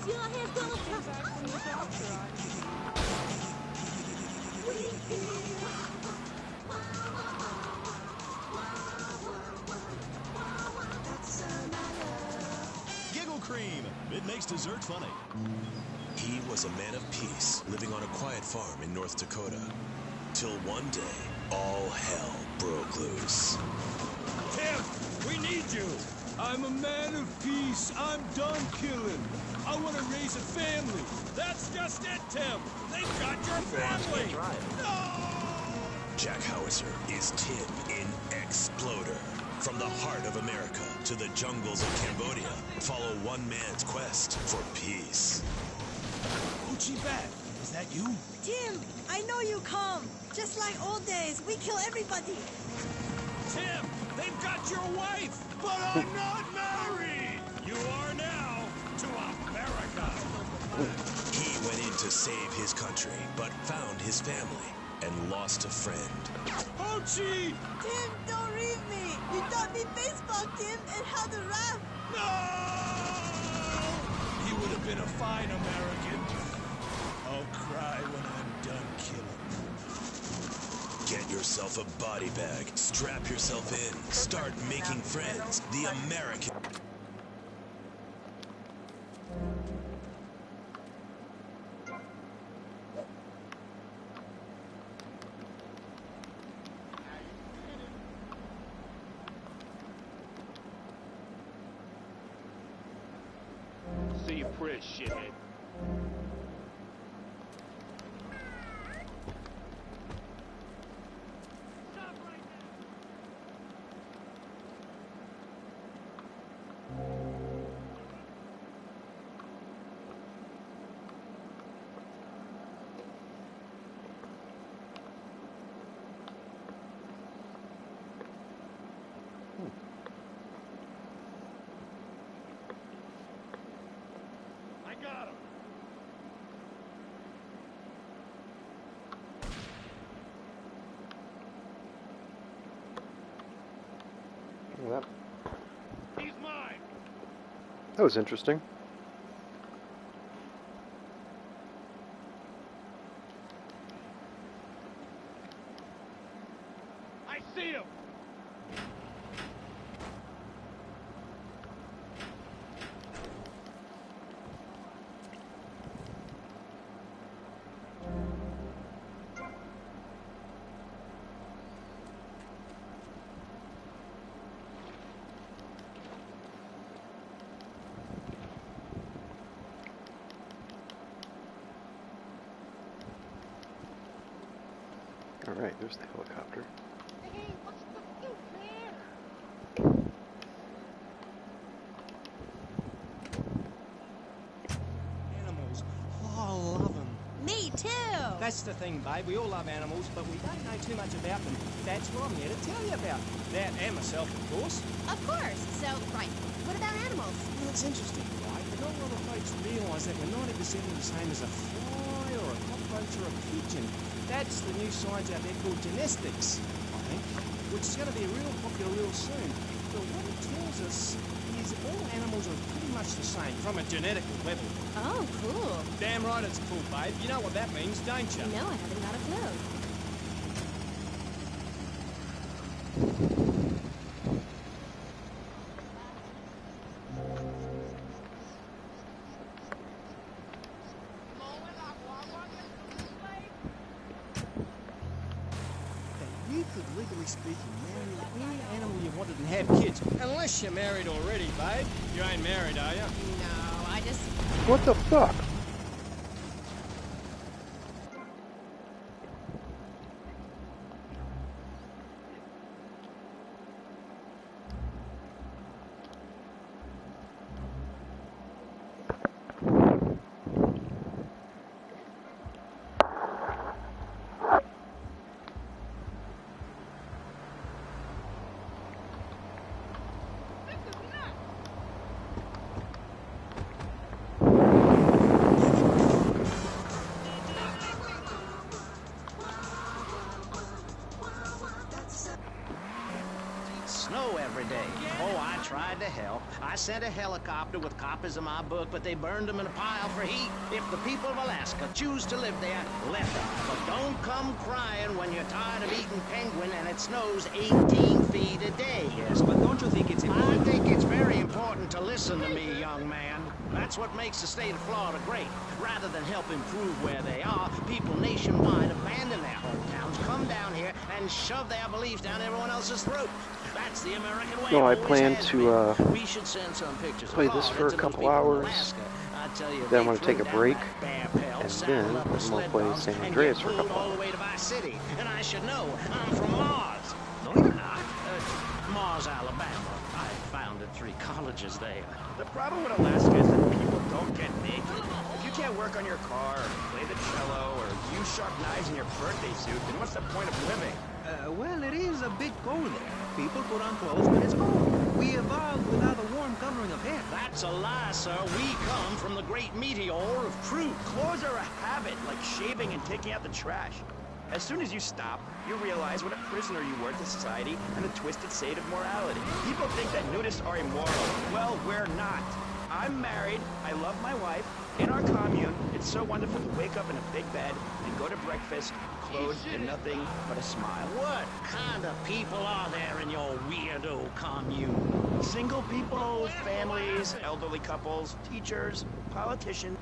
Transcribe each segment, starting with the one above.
Giggle cream. It makes dessert funny. He was a man of peace, living on a quiet farm in North Dakota. Till one day, all hell broke loose. Tim, we need you. I'm a man of peace. I'm done killing. I want to raise a family. That's just it, Tim. They've got your family. No! Jack Howitzer is Tim in Exploder. From the heart of America to the jungles of Cambodia, follow one man's quest for peace. Hoochie Bat, is that you? Tim, I know you come. Just like old days, we kill everybody. Tim, they've got your wife, but I'm not married. You are now to America. He went in to save his country, but found his family and lost a friend. Hoochie! Tim, don't leave me. You taught me baseball, Tim, and how to rap. No! He would have been a fine American. I'll cry when I'm done killing. Get yourself a body bag, strap yourself in, start making friends. The American... See you pretty, shithead. Well, He's mine. that was interesting. I see him. Alright, there's the helicopter. Hey, what's the deal there? Animals. Oh, I love them. Me too. That's the thing, babe. We all love animals, but we don't know too much about them. That's what I'm here to tell you about. That and myself, of course. Of course. So, right. What about animals? Well, it's interesting, right? But not a lot of folks realise that we're 90% the same as a fly or a cockroach or a pigeon. That's the new science out there called genetics, I think, which is going to be real popular real soon. But what it tells us is all animals are pretty much the same from a genetical level. Oh, cool. Damn right it's cool, babe. You know what that means, don't you? No, I haven't got a clue. You could, legally speaking, marry any animal you wanted and have kids. Unless you're married already, babe. You ain't married, are you? No, I just... What the fuck? Snow every day. Oh, I tried to help. I sent a helicopter with copies of my book, but they burned them in a pile for heat. If the people of Alaska choose to live there, let them. But don't come crying when you're tired of eating penguin and it snows 18 feet a day. Yes, but don't you think it's I important? think it's very important to listen to me, young man. That's what makes the state of Florida great. Rather than help improve where they are, people nationwide abandon their hometowns, come down here, and shove their beliefs down everyone else's throat. That's the American way. No, I Always plan has to been. We should send some pictures play of this Florida for a to those couple people in hours. Alaska. I tell you, Then I'm they gonna take throw a down break, that bear pelt, and saddle then up I'm with gonna sled play dogs, San and Andreas get for a pulled couple all the hours. way to Vice City. And I should know, I'm from Mars. No, you're not. Mars, Alabama. I founded 3 colleges there. The problem with Alaska is that people don't get naked. If you can't work on your car, or play the cello, or use sharp knives in your birthday suit, then what's the point of living? Well, it is a bit cold there. People put on clothes when it's cold. We evolved without a warm covering of hair. That's a lie, sir. We come from the great meteor of truth. Clothes are a habit, like shaving and taking out the trash. As soon as you stop, you realize what a prisoner you were to society and the twisted state of morality. People think that nudists are immoral. Well, we're not. I'm married, I love my wife. In our commune, it's so wonderful to wake up in a big bed and go to breakfast, clothed in nothing but a smile. What kind of people are there in your weirdo commune? Single people, families, elderly couples, teachers, politicians.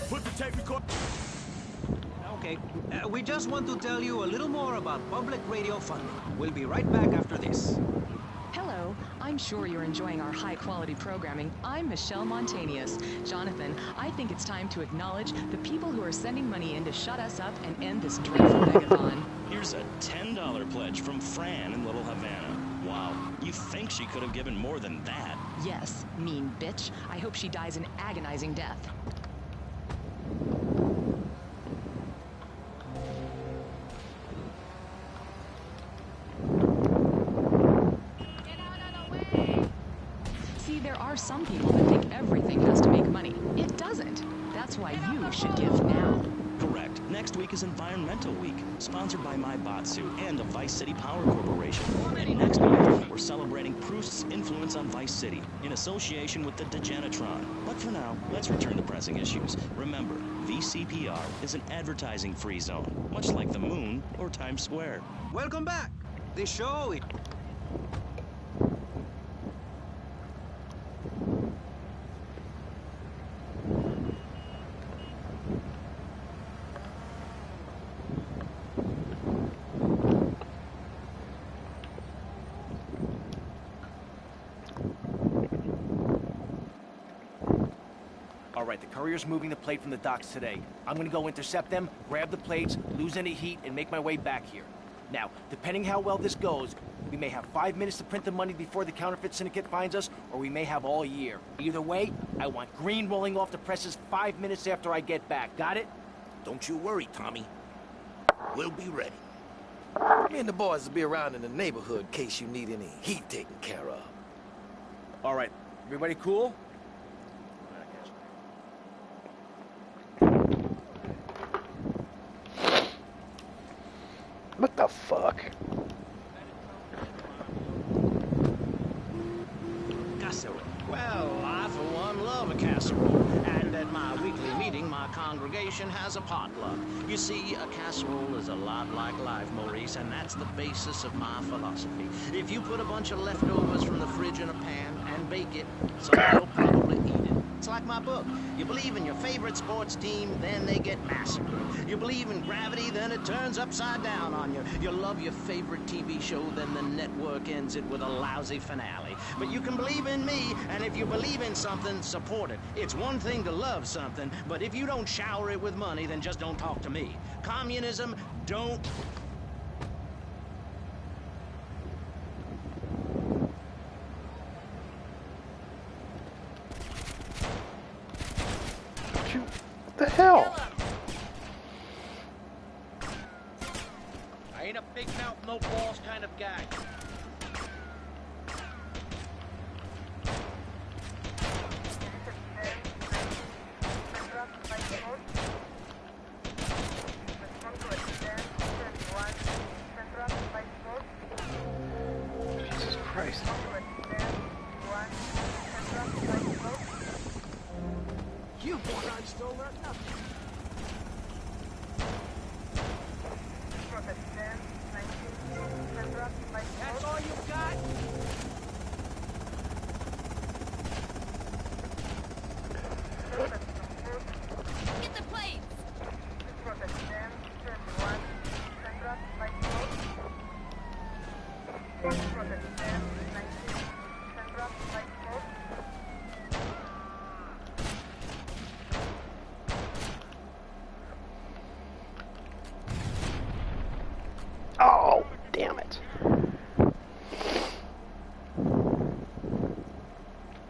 Put the tape recorder. Okay, we just want to tell you a little more about public radio funding. We'll be right back after this. Hello, I'm sure you're enjoying our high-quality programming. I'm Michelle Montanius. Jonathan, I think it's time to acknowledge the people who are sending money in to shut us up and end this dreadful megathon. Here's a $10 pledge from Fran in Little Havana. Wow, you think she could have given more than that? Yes, mean bitch. I hope she dies an agonizing death. See, there are some people that think everything has to make money. It doesn't. That's why you should give now. Correct. Next week is Environmental Week, sponsored by My Batsu and the Vice City Power Corporation. Next month, we're celebrating Proust's influence on Vice City in association with the Degenitron. But for now, let's return to pressing issues. Remember, VCPR is an advertising-free zone, much like the moon or Times Square. Welcome back. This show is... All right, the courier's moving the plate from the docks today. I'm gonna go intercept them, grab the plates, lose any heat, and make my way back here. Now, depending how well this goes, we may have 5 minutes to print the money before the counterfeit syndicate finds us, or we may have all year. Either way, I want green rolling off the presses 5 minutes after I get back. Got it? Don't you worry, Tommy. We'll be ready. Me and the boys will be around in the neighborhood in case you need any heat taken care of. All right, everybody cool? What the fuck? Casserole. Well, I, for one, love a casserole. And at my weekly meeting, my congregation has a potluck. You see, a casserole is a lot like life, Maurice, and that's the basis of my philosophy. If you put a bunch of leftovers from the fridge in a pan and bake it, somebody will probably eat it. It's like my book. You believe in your favorite sports team, then they get massacred. You believe in gravity, then it turns upside down on you. You love your favorite TV show, then the network ends it with a lousy finale. But you can believe in me, and if you believe in something, support it. It's one thing to love something, but if you don't shower it with money, then just don't talk to me. Communism, don't... you... What the hell? I ain't a big mouth, no balls kind of guy. Jesus Christ. You one-eyed stoner? That's all you got? Get the plates! Oh, damn it.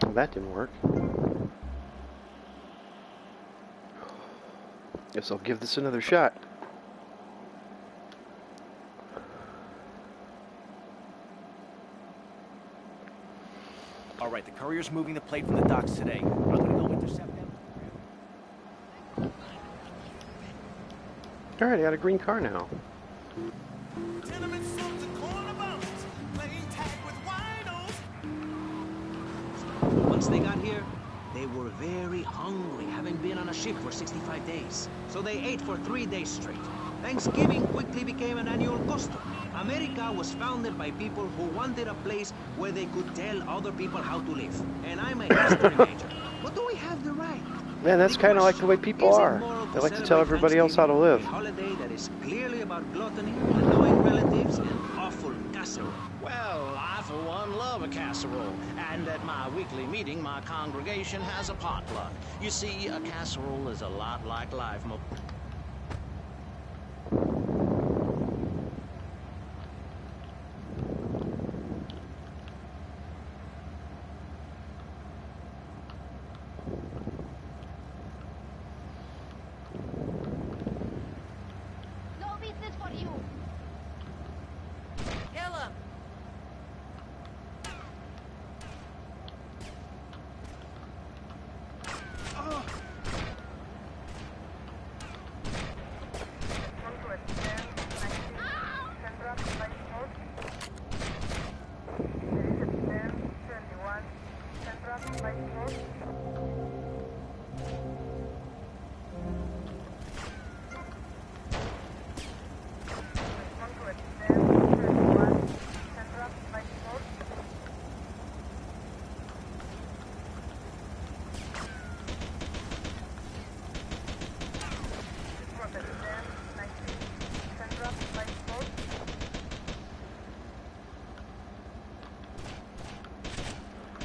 Well, that didn't work. Guess I'll give this another shot. All right, the courier's moving the plate from the docks today. I'm gonna go intercept them. Alright, I got a green car now. Once they got here, they were very hungry, having been on a ship for 65 days. So they ate for 3 days straight. Thanksgiving quickly became an annual custom. America was founded by people who wanted a place where they could tell other people how to live. And I'm a history major. But do we have the right? Man, that's kind of like the way people are. They like to tell everybody else how to live. A holiday that is clearly about gluttony, annoying relatives, and awful casserole. Well, I for one love a casserole. And at my weekly meeting, my congregation has a potluck. You see, a casserole is a lot like life. No business for you. Kill him!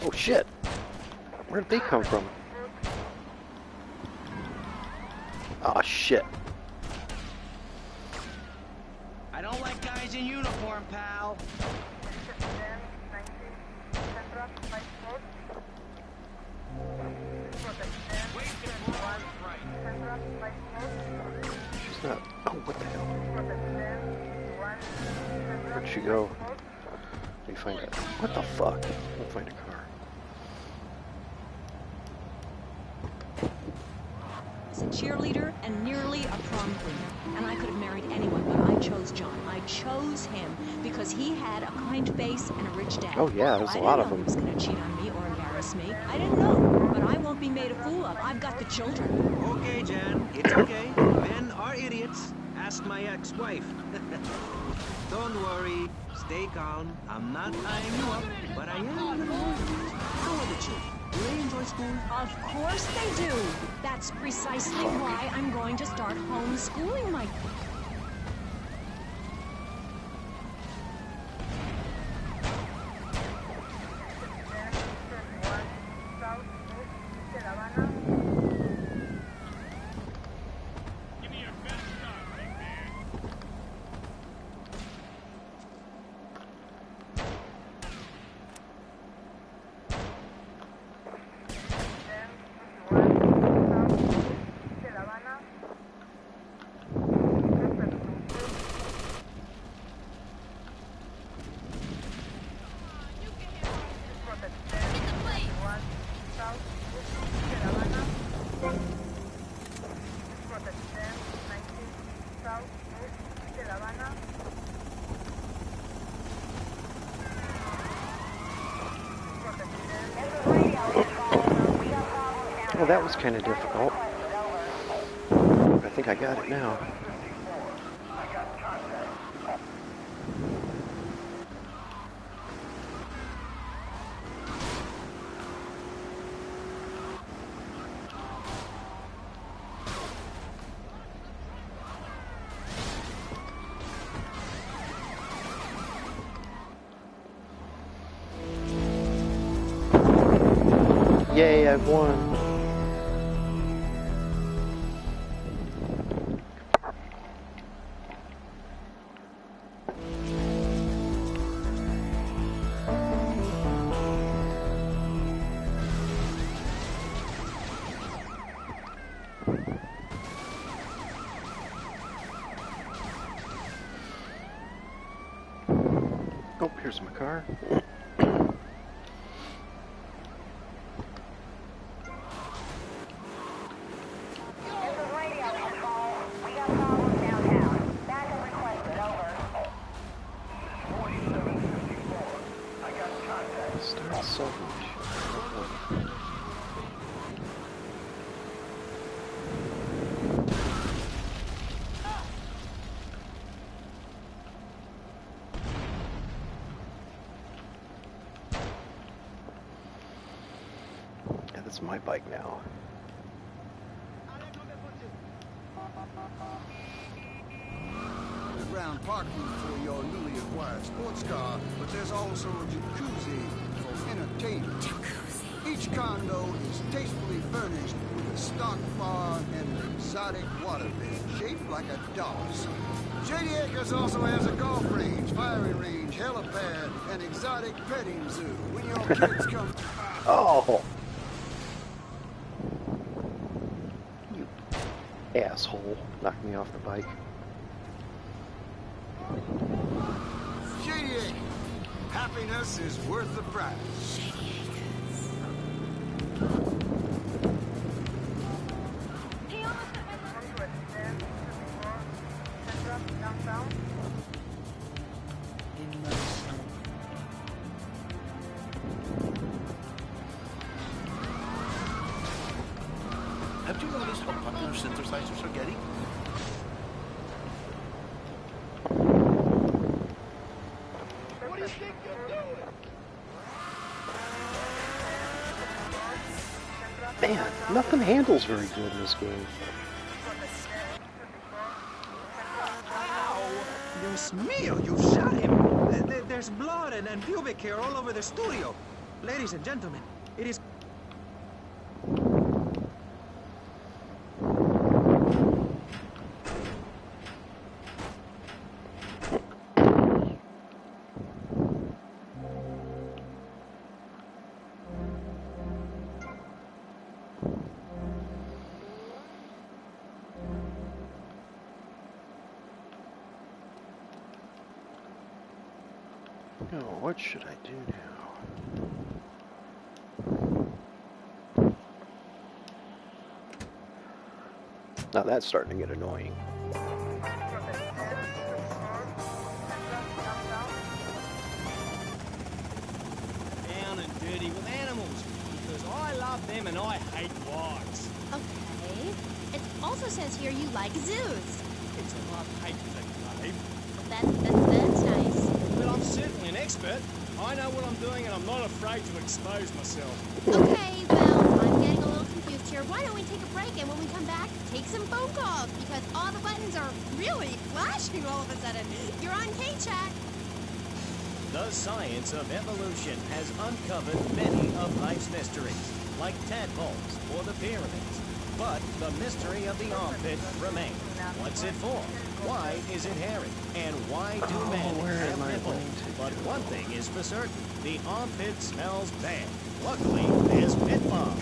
Oh shit! Where did they come from? Oh shit. I don't like guys in uniform, pal. She's not... Oh, what the hell? Where'd she go? Let me find it. What the fuck? Let me find a car. As a cheerleader and nearly a prom queen. And I could have married anyone, but I chose John. I chose him because he had a kind face and a rich dad. Oh yeah, there's a lot of them. I didn't know he was going to cheat on me or embarrass me. I didn't know, but I won't be made a fool of. I've got the children. Okay, Jan, it's okay. Men are idiots. Ask my ex-wife. Don't worry. Stay calm. I'm not tying you up, but I am a little worried. How are the children? Do they enjoy school? Of course they do. That's precisely why I'm going to start homeschooling my... Well, that was kind of difficult. I think I got it now. Yay, I've won. Oh, here's my car. Start salvage. Yeah, that's my bike now. Underground parking for your newly acquired sports car, but there's also a jacuzzi for entertainment. Each condo is tastefully furnished with a stock bar and an exotic waterbed shaped like a doll's. Shady Acres also has a golf range, firing range, helipad, and exotic petting zoo. When your kids come... Oh! You asshole. Knocked me off the bike. Shady Acres. Happiness is worth the price. Have you noticed how popular synthesizers are getting? What do you think you're doing? Man, nothing handles very good in this game. Dios mío, you shot him! There's blood and pubic hair all over the studio. Ladies and gentlemen, it is... Oh, what should I do now? Now that's starting to get annoying. Down and dirty with animals, because I love them and I hate wives. Okay. It also says here you like zoos. It's a love-hate thing, babe. That's nice. But I'm certainly an expert. I know what I'm doing and I'm not afraid to expose myself. Okay, well, I'm getting a little confused here. Why don't we take a break and when we come back, take some phone calls? Because all the buttons are really flashing all of a sudden. You're on K-Chat. The science of evolution has uncovered many of life's mysteries, like tadpoles or the pyramids. But the mystery of the armpit remains. What's it for? Why is it hairy? And why do men have nipples? But one thing is for certain. The armpit smells bad. Luckily, there's Pit Balm.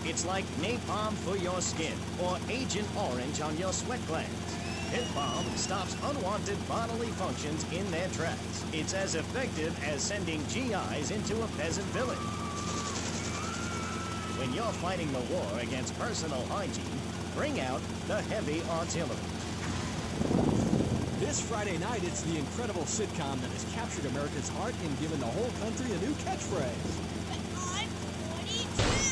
It's like napalm for your skin or Agent Orange on your sweat glands. Pit Balm stops unwanted bodily functions in their tracks. It's as effective as sending GIs into a peasant village. When you're fighting the war against personal hygiene, bring out the heavy artillery. This Friday night, it's the incredible sitcom that has captured America's heart and given the whole country a new catchphrase. I'm 42!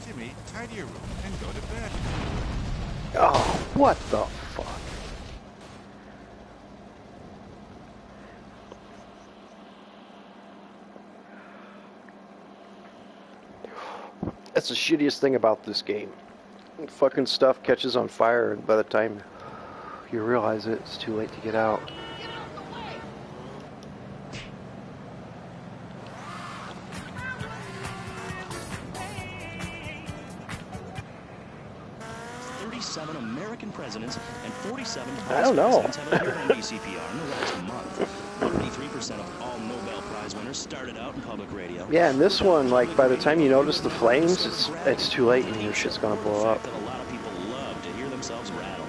Jimmy, tidy your room and go to bed. Oh, what the fuck? That's the shittiest thing about this game. Fucking stuff catches on fire, and by the time you realize it, it's too late to get out. 37 American presidents and 47 I don't know. vice presidents have appeared on BCPR in the last month. 33% of all Nobel Prize winners started out in public radio. Yeah, and this one, like, by the time you notice the flames, it's too late and your shit's gonna blow up. That a lot of people love to hear themselves rattle.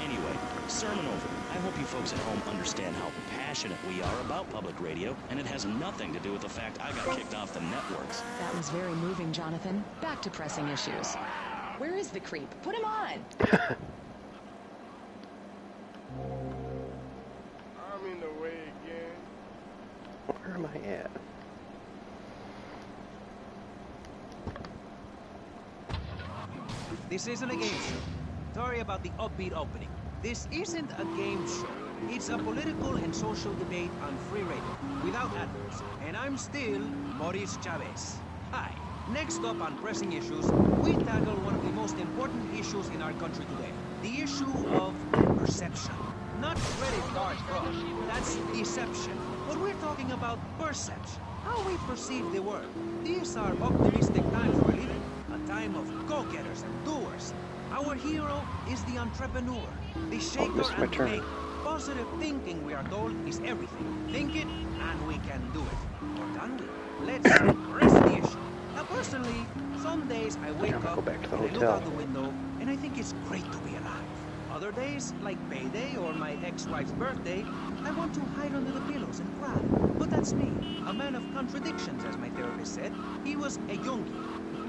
Anyway, sermon over. I hope you folks at home understand how passionate we are about public radio, and it has nothing to do with the fact I got kicked off the networks. That was very moving, Jonathan. Back to pressing issues. Where is the creep? Put him on! I'm in the way again. Where am I at? This isn't a game show. Sorry about the upbeat opening. This isn't a game show. It's a political and social debate on free radio, without adverts. And I'm still Maurice Chavez. Hi. Next up on Pressing Issues, we tackle one of the most important issues in our country today. The issue of perception. Not credit card fraud. That's deception. But we're talking about perception. How we perceive the world. These are optimistic times we're living. A time of go-getters and doers. Our hero is the entrepreneur. The shaker and the maker. Positive thinking, we are told, is everything. Think it, and we can do it. Or can we? Let's press the issue. Now, personally, some days I wake up and I look out the window and I think it's great to be alive. Other days, like payday or my ex-wife's birthday, I want to hide under the pillows and cry. But that's me, a man of contradictions, as my therapist said. He was a Junkie.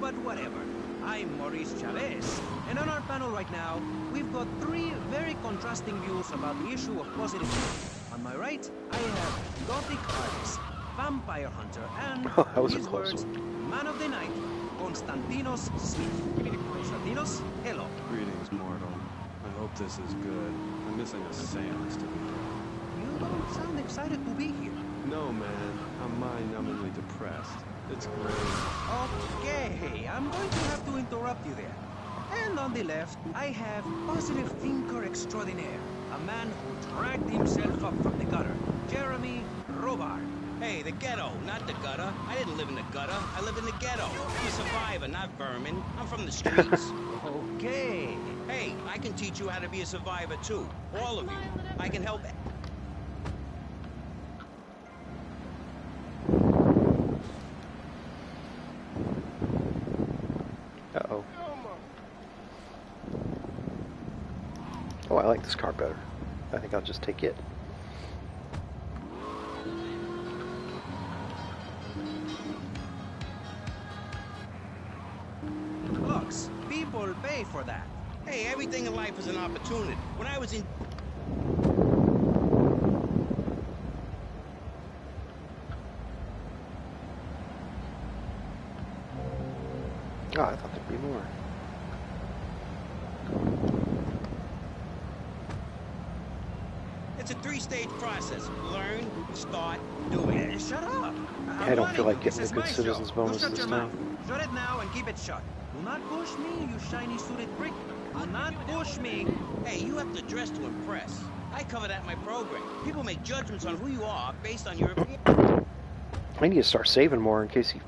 But whatever. I'm Maurice Chavez, and on our panel right now, we've got three very contrasting views about the issue of positive thinking. On my right, I have Gothic artist, vampire hunter, and, his words, man of the night, Konstantinos Smith. Konstantinos, hello. Greetings, mortal. I hope this is good. I'm missing a seance to be done. You don't sound excited to be here. No, man. I'm mind-numbingly depressed. It's great. Okay, I'm going to have to interrupt you there. And on the left, I have positive thinker extraordinaire, a man who dragged himself up from the gutter, Jeremy Robart. Hey, the ghetto, not the gutter. I didn't live in the gutter. I live in the ghetto. I'm a survivor, not vermin. I'm from the streets. Okay. Hey, I can teach you how to be a survivor, too. All of you. I can help... Uh-oh. Oh, I like this car better. I think I'll just take it. Looks, people pay for that. Hey, everything in life is an opportunity. When I was in... Oh, I thought there'd be more. It's a three-stage process. Learn, start, do it. Shut up! I don't feel like getting the good citizens bonus this time. Shut it now and keep it shut. Do not push me, you shiny suited prick. Do not push me. Hey, you have to dress to impress. I cover that in my program. People make judgments on who you are based on your appearance. I need to start saving more in case he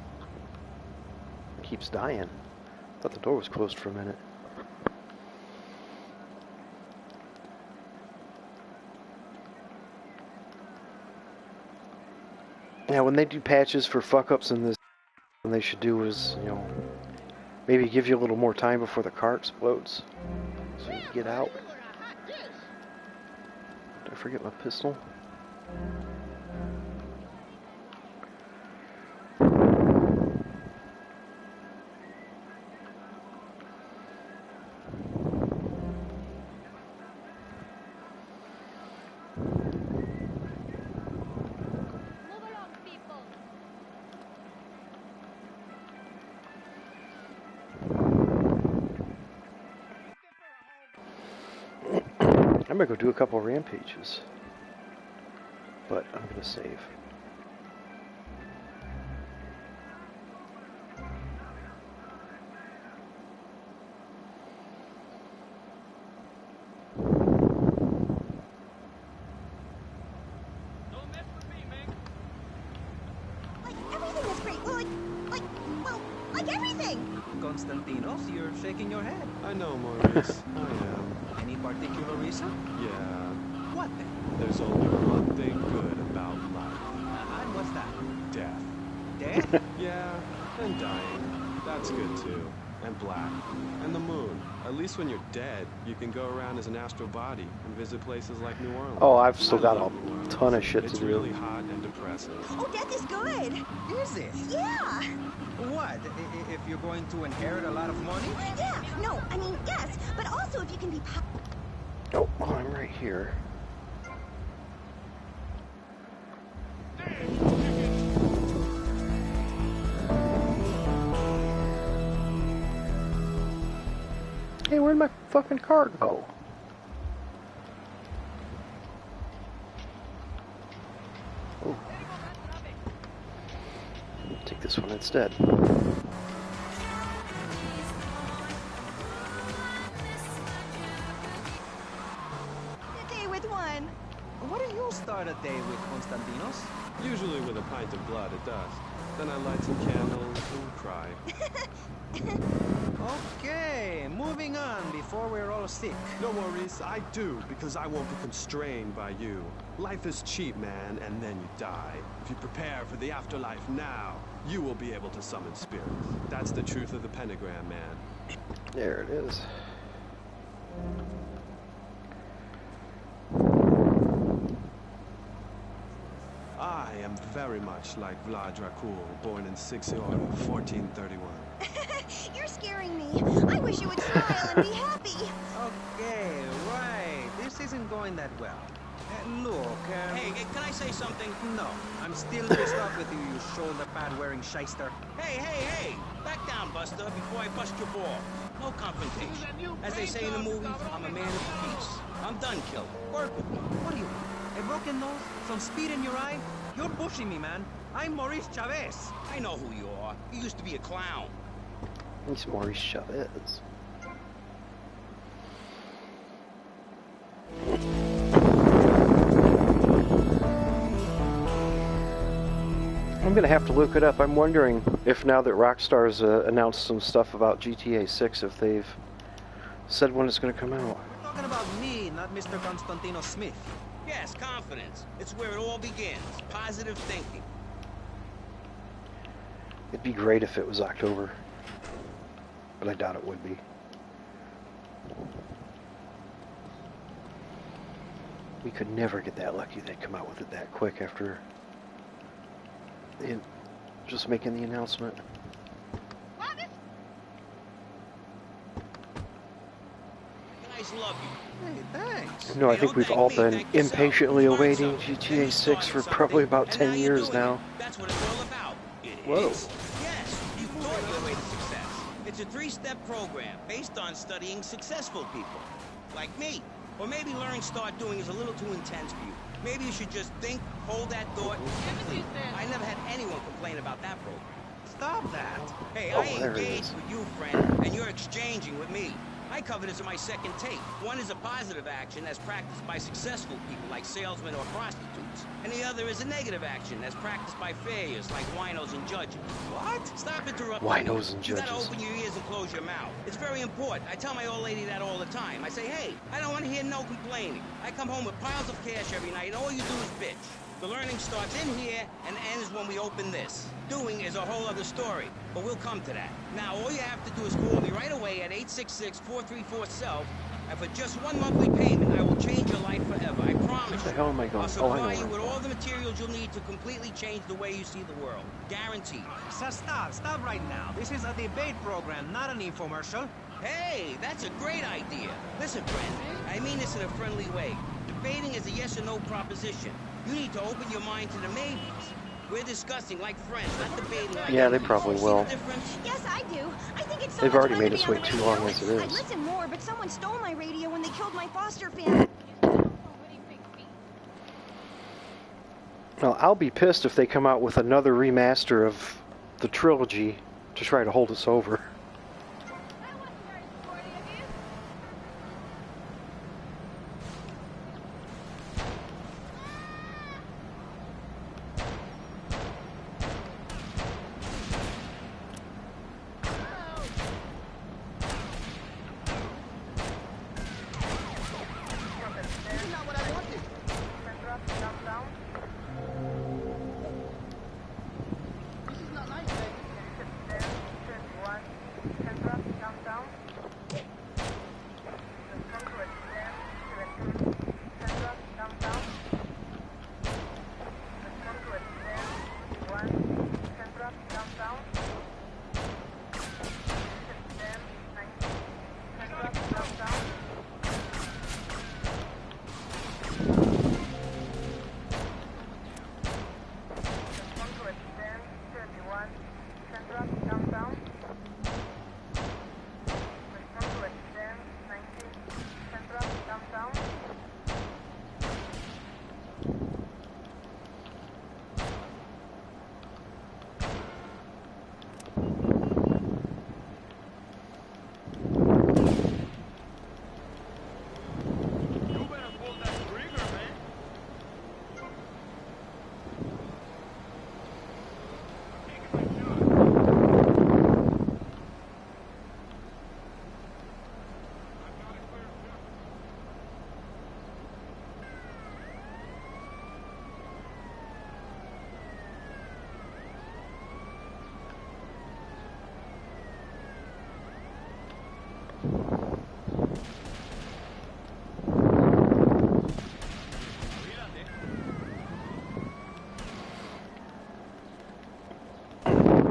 keeps dying. I thought the door was closed for a minute. Yeah, when they do patches for fuck-ups in this, what they should do is, you know, maybe give you a little more time before the car explodes, so you can get out. Did I forget my pistol? I'm gonna go do a couple rampages, but I'm gonna save. Everything is great. Like everything. Constantinos, you're shaking your head. I know, Maurice. I am. Any particular reason? Yeah. What then? There's only one thing good about life. And what's that? Death. Death? Yeah, and dying. That's good too. And black. And the moon. At least when you're dead, you can go around as an astral body and visit places like New Orleans. Oh, I've still got a ton of shit to do. It's really hot and depressing. Oh, death is good. Is it? Yeah. What? If you're going to inherit a lot of money? Yeah. No, I mean, yes. But also if you can be... Oh, I'm right here. Hey, where'd my fucking car go? Oh. Take this one instead. A day with one. What do you start a day with, Constantinos? Usually with a pint of blood at dusk. Then I light some candles and cry. Okay, moving on before we're all sick. No, Maurice, I do, because I won't be constrained by you. Life is cheap, man, and then you die. If you prepare for the afterlife now, you will be able to summon spirits. That's the truth of the pentagram, man. There it is. I am very much like Vlad Dracul, born in Sixior, 1431. You're scaring me. I wish you would smile and be happy. Okay, right. This isn't going that well. Look, Hey, can I say something? No, I'm still pissed off with you, you shoulder pad wearing shyster. Hey! Back down, Buster, before I bust your ball. No confrontation. As they say in the movies, I'm a man of peace. I'm done killing. Work with me. What are you? A broken nose? Some speed in your eye? You're pushing me, man. I'm Maurice Chavez. I know who you are. You used to be a clown. He's Maurice Chavez. I'm gonna have to look it up. I'm wondering if now that Rockstar's announced some stuff about GTA 6, if they've said when it's gonna come out. We're talking about me, not Mr. Constantino Smith. Yes, confidence. It's where it all begins. Positive thinking. It'd be great if it was October, but I doubt it would be. We could never get that lucky they'd come out with it that quick after just making the announcement. Guys love you. Hey, thanks. No, I think we've all been impatiently awaiting GTA 6 for probably about 10 years now. That's what it's all about. Whoa. Yes, you thought your way to success. It's a 3-step program based on studying successful people. Like me. Or maybe learning start doing is a little too intense for you. Maybe you should just think, hold that thought. I never had anyone complain about that program. Stop that. Hey, Oh, I there it engaged is. with you, friend, and you're exchanging with me. I cover this in my second take. One is a positive action as practiced by successful people like salesmen or prostitutes. And the other is a negative action as practiced by failures like winos and judges. What? Stop interrupting me. Winos and You gotta judges. open your ears and close your mouth. It's very important. I tell my old lady that all the time. I say, hey, I don't want to hear no complaining. I come home with piles of cash every night and all you do is bitch. The learning starts in here and ends when we open this. Doing is a whole other story, but we'll come to that. Now, all you have to do is call me right away at 866-434-SELF, and for just one monthly payment, I will change your life forever. I promise Where the you. hell am I going? I'll Oh, I supply know you where with I'm all the materials you'll need to completely change the way you see the world. Guaranteed. So stop right now. This is a debate program, not an infomercial. Hey, that's a great idea. Listen, friend, I mean this in a friendly way. Debating is a yes or no proposition. You need to open your mind to the maybes. We're discussing like friends, not debating like Yeah, they enemies. probably See will. the difference? Yes, I do. I think it's so They've much already fun made to us be on wait the too radio. long as it I'd is. listen more, but someone stole my radio when they killed my foster family. Well, I'll be pissed if they come out with another remaster of the trilogy to try to hold us over.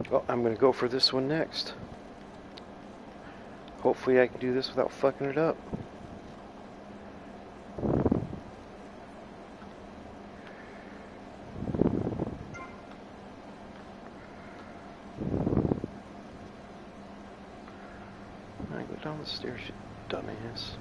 Well, I'm going to go for this one next. Hopefully I can do this without fucking it up. I go down the stairs, you dumbass.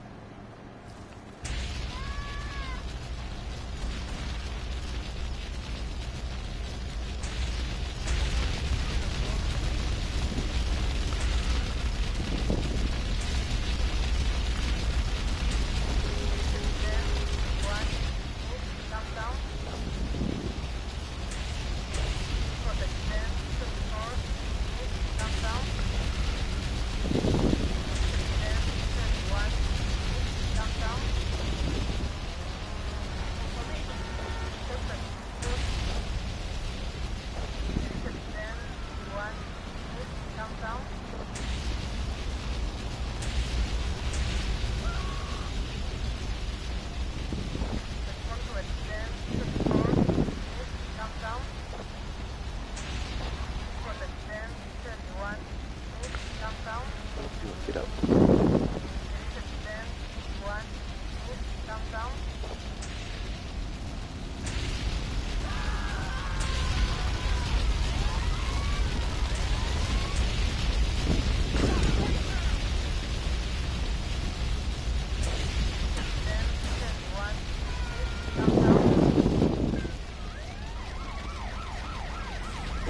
Get up.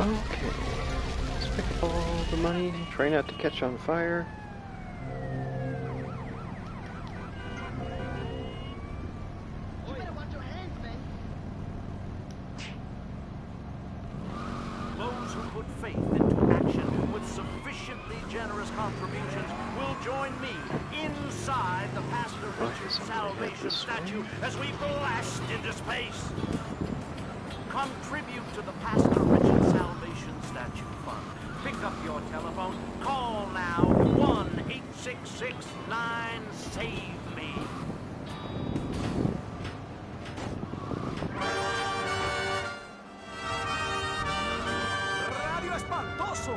Okay, let's pick up all the money, try not to catch on fire. Those who put faith into action with sufficiently generous contributions will join me inside the Pastor Richard Salvation statue as we blast into space. Contribute to the Pastor Richard Salvation Statue Fund. Pick up your telephone. Call now 1-866-9-SAVE-ME. Radio Espantoso!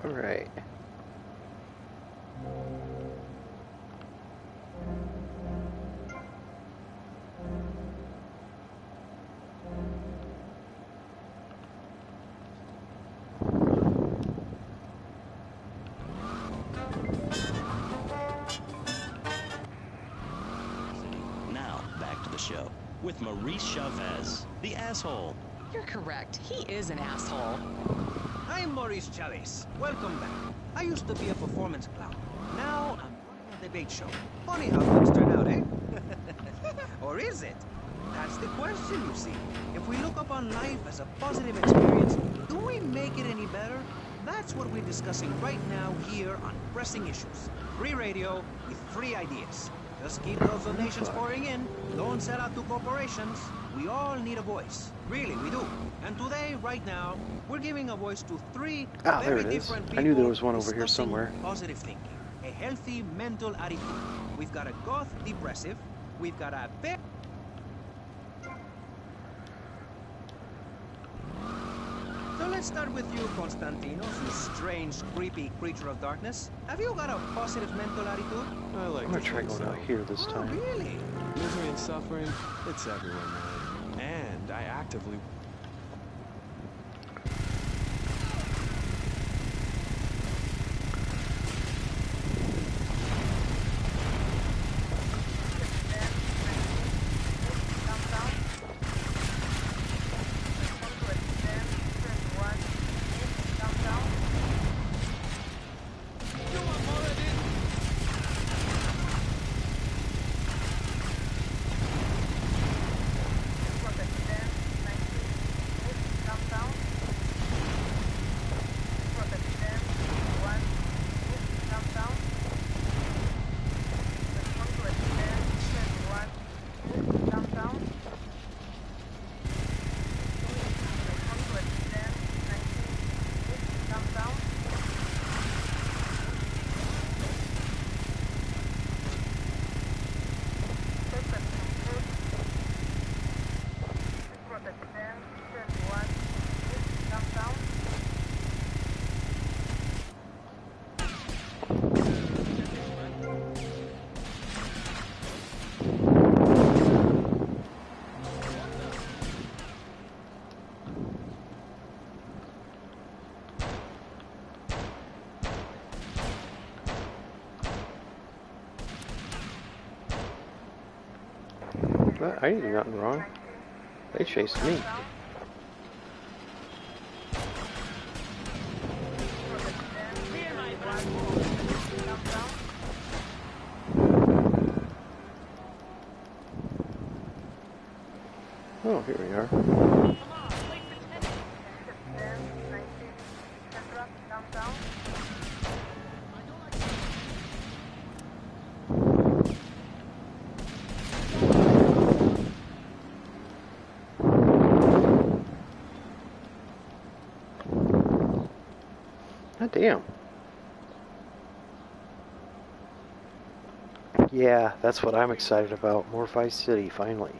All right. Maurice Chavez, the asshole. You're correct. He is an asshole. I'm Maurice Chavez. Welcome back. I used to be a performance clown. Now I'm running a debate show. Funny how things turn out, eh? Or is it? That's the question, you see. If we look upon life as a positive experience, do we make it any better? That's what we're discussing right now here on Pressing Issues. Free radio with free ideas. Just keep those donations pouring in. Don't sell out to corporations. We all need a voice. Really, we do. And today, right now, we're giving a voice to three very different people. I knew there was one over here discussing somewhere. Positive thinking. A healthy mental attitude. We've got a goth depressive. We've got a So let's start with you, Constantinos, you strange, creepy creature of darkness. Have you got a positive mental attitude? I like I'm gonna try going out here this time. Really? Misery and suffering, it's everywhere, man. And I actively... I didn't do nothing wrong. They chased me. Oh, here we are. God damn. Yeah, that's what I'm excited about. More Vice City, finally.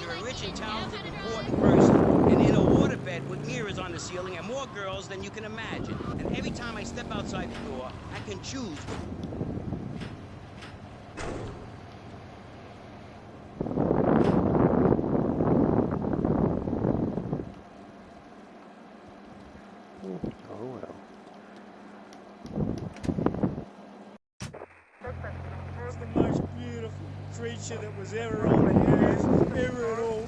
You're a rich and talented, important person. And in a waterbed with mirrors on the ceiling and more girls than you can imagine. And every time I step outside the door, I can choose. Oh well. It's the most beautiful creature that was ever on the earth, ever at all.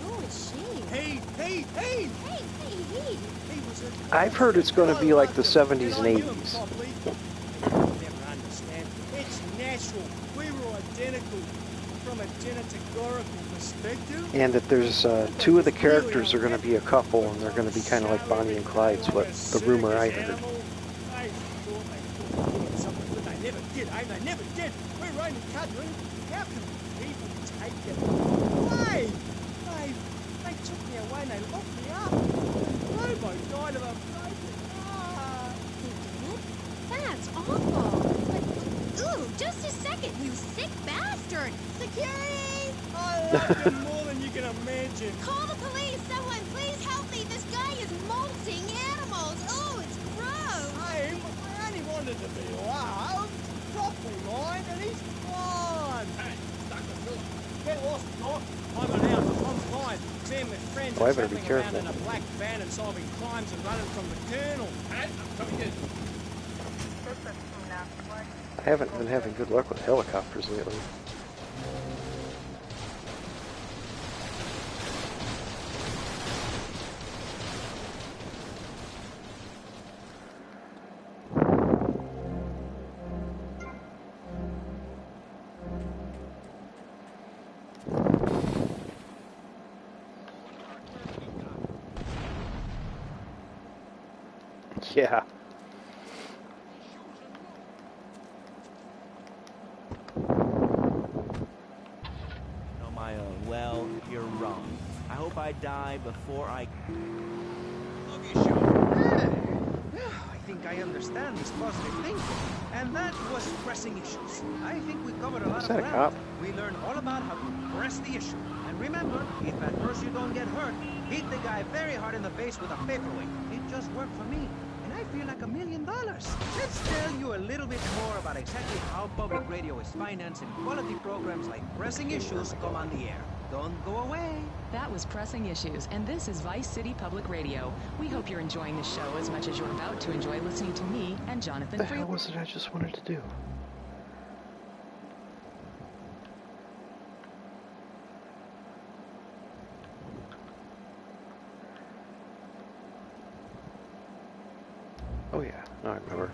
Who is she? Hey! Hey, hey, he. I've heard it's going to be like the 70s and 80s. Never understand. It's natural. We were identical from a genetical perspective. And that there's two of the characters are going to be a couple, and they're going to be kind of like Bonnie and Clyde's, what the rumor I heard. I thought they were doing something, but they never did. They never did. We're only cuddling. How can people take it away? They took me away and they locked me up. Robo died of a broken heart. That's awful. But, ooh, just a second, you sick bastard. Security! I love him more than you can imagine. Call the police! Someone, please help me! This guy is molting animals! Oh, it's gross! I only wanted to be loved. Properly, mind, and he's gone. Hey, Dr. Phillips, Get lost, Doc. I'm an out. I'm fine. Me and my friends Oh, I are better be traveling around careful. in a black van and solving crimes and running from the Colonel. And I'm coming in. I haven't been having good luck with helicopters lately. Yeah. On my own. Well, you're wrong. I hope I die before I... Love your show. I think I understand this positive thinking. And that was pressing issues. I think we covered a lot Is of that a ground. cop? We learned all about how to press the issue. And remember, if at first you don't get hurt, hit the guy very hard in the face with a paperweight. It just worked for me. And I feel like $1 million. Let's tell you a little bit more about exactly how public radio is financed and quality programs like Pressing Issues come on the air. Don't go away. That was Pressing Issues, and this is Vice City Public Radio. We hope you're enjoying the show as much as you're about to enjoy listening to me and Jonathan What the hell Freeland. was it I just wanted to do? Oh yeah, now I remember.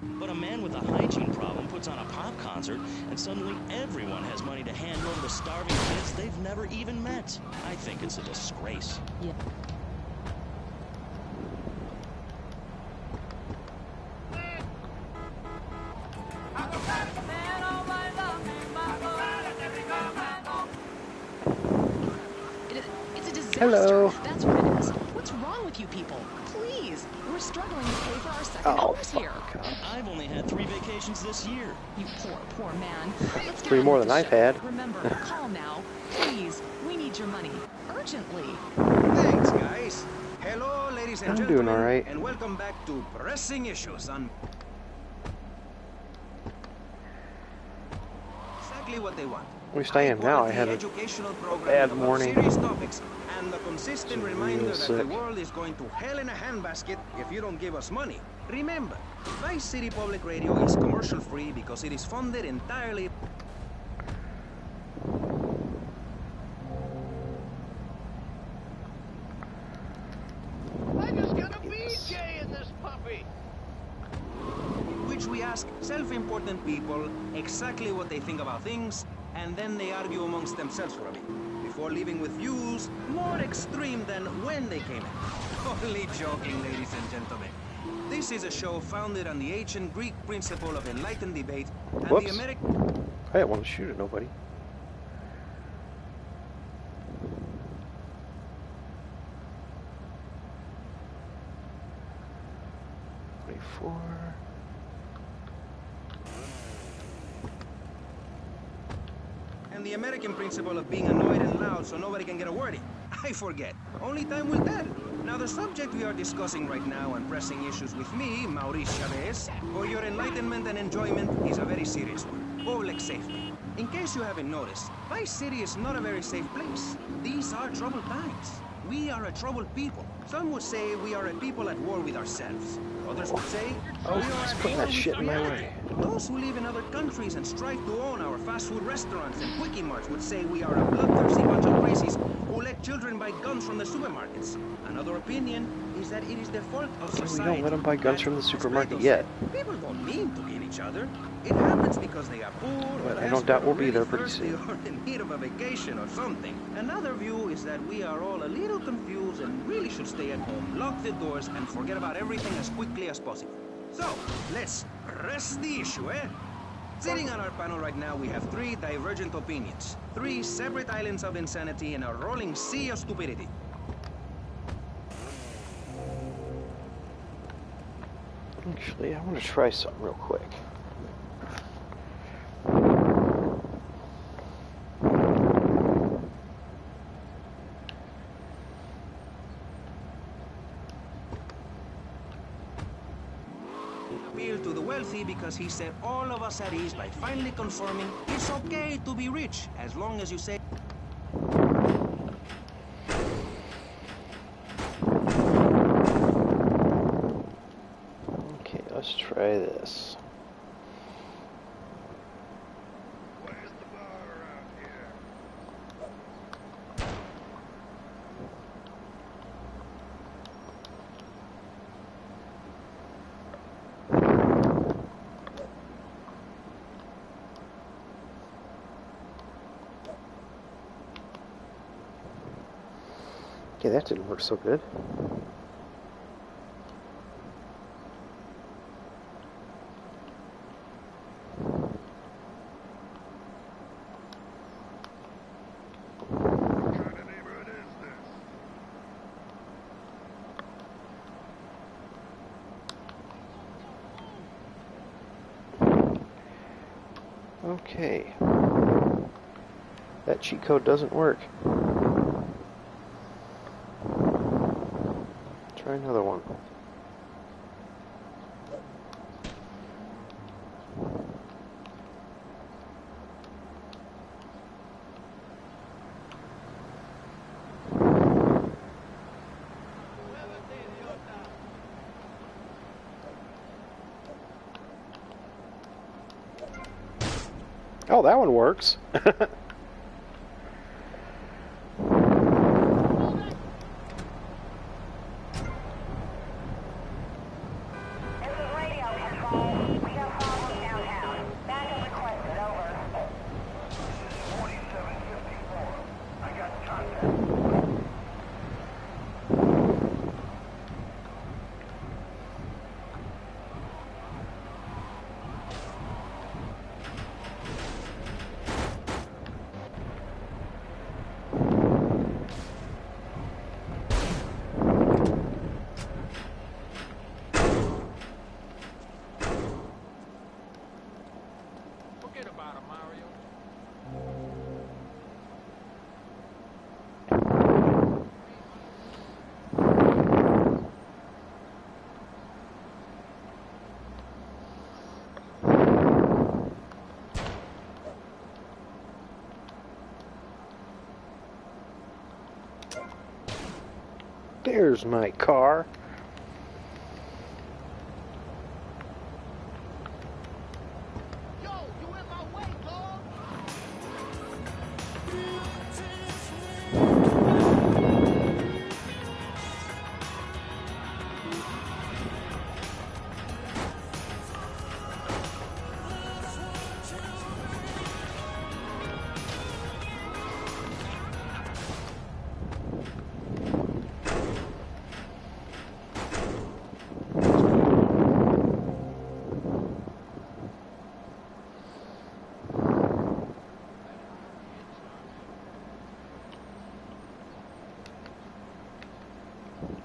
But a man with a hygiene problem puts on a pop concert, and suddenly everyone has money to hand over to starving kids they've never even met. I think it's a disgrace. Yeah. It's a disaster. Hello. That's what it is. What's wrong with you people? Please, we're struggling to pay for our second house here. I've only had 3 vacations this year. You poor man. Let's get 3 on more with than the I've show. had. Remember, call now. Please, we need your money. Urgently. Thanks, guys. Hello, ladies and I'm gentlemen. doing all right. And welcome back to Pressing Issues on... Exactly what they want. At least I am now. I had a Educational program bad about morning. serious topics and the consistent Real reminder that the sick. world is going to hell in a handbasket if you don't give us money. Remember, Vice City Public Radio is commercial free because it is funded entirely... I just got a BJ in this puppy. Which we ask self-important people exactly what they think about things, and then they argue amongst themselves for a bit, before leaving with views more extreme than when they came in. Only joking, ladies and gentlemen. This is a show founded on the ancient Greek principle of enlightened debate, and Whoops. the American... I didn't want to shoot at nobody. And the American principle of being annoyed and loud so nobody can get a word in. I forget. Only time will tell. Now, the subject we are discussing right now and Pressing Issues with me, Maurice Chavez, for your enlightenment and enjoyment is a very serious one. Public safety. In case you haven't noticed, Vice City is not a very safe place. These are troubled times. We are a troubled people. Some would say we are a people at war with ourselves. Others would say we are He's at putting war that with shit in my reality. way. Those who live in other countries and strive to own our fast food restaurants and quickie marts would say we are a bloodthirsty bunch of crazies who let children buy guns from the supermarkets. Another opinion is that it is the fault of We society. don't let them buy guns from the supermarket yet. People don't mean to kill each other. It happens because they are poor, But or I don't desperate, doubt we'll or be really there pretty thirsty, soon. or in need of a vacation or something. Another view is that we are all a little confused and really should stay at home, lock the doors, and forget about everything as quickly as possible. So, let's press the issue, eh? Sitting on our panel right now, we have 3 divergent opinions. 3 separate islands of insanity in a rolling sea of stupidity. Actually, I want to try something real quick. Appeal to the wealthy because he set all of us at ease by finally confirming it's okay to be rich as long as you say. Okay, let's try this. Okay, that didn't work so good. Okay. That cheat code doesn't work. Try another one. Oh, that one works. There's my car.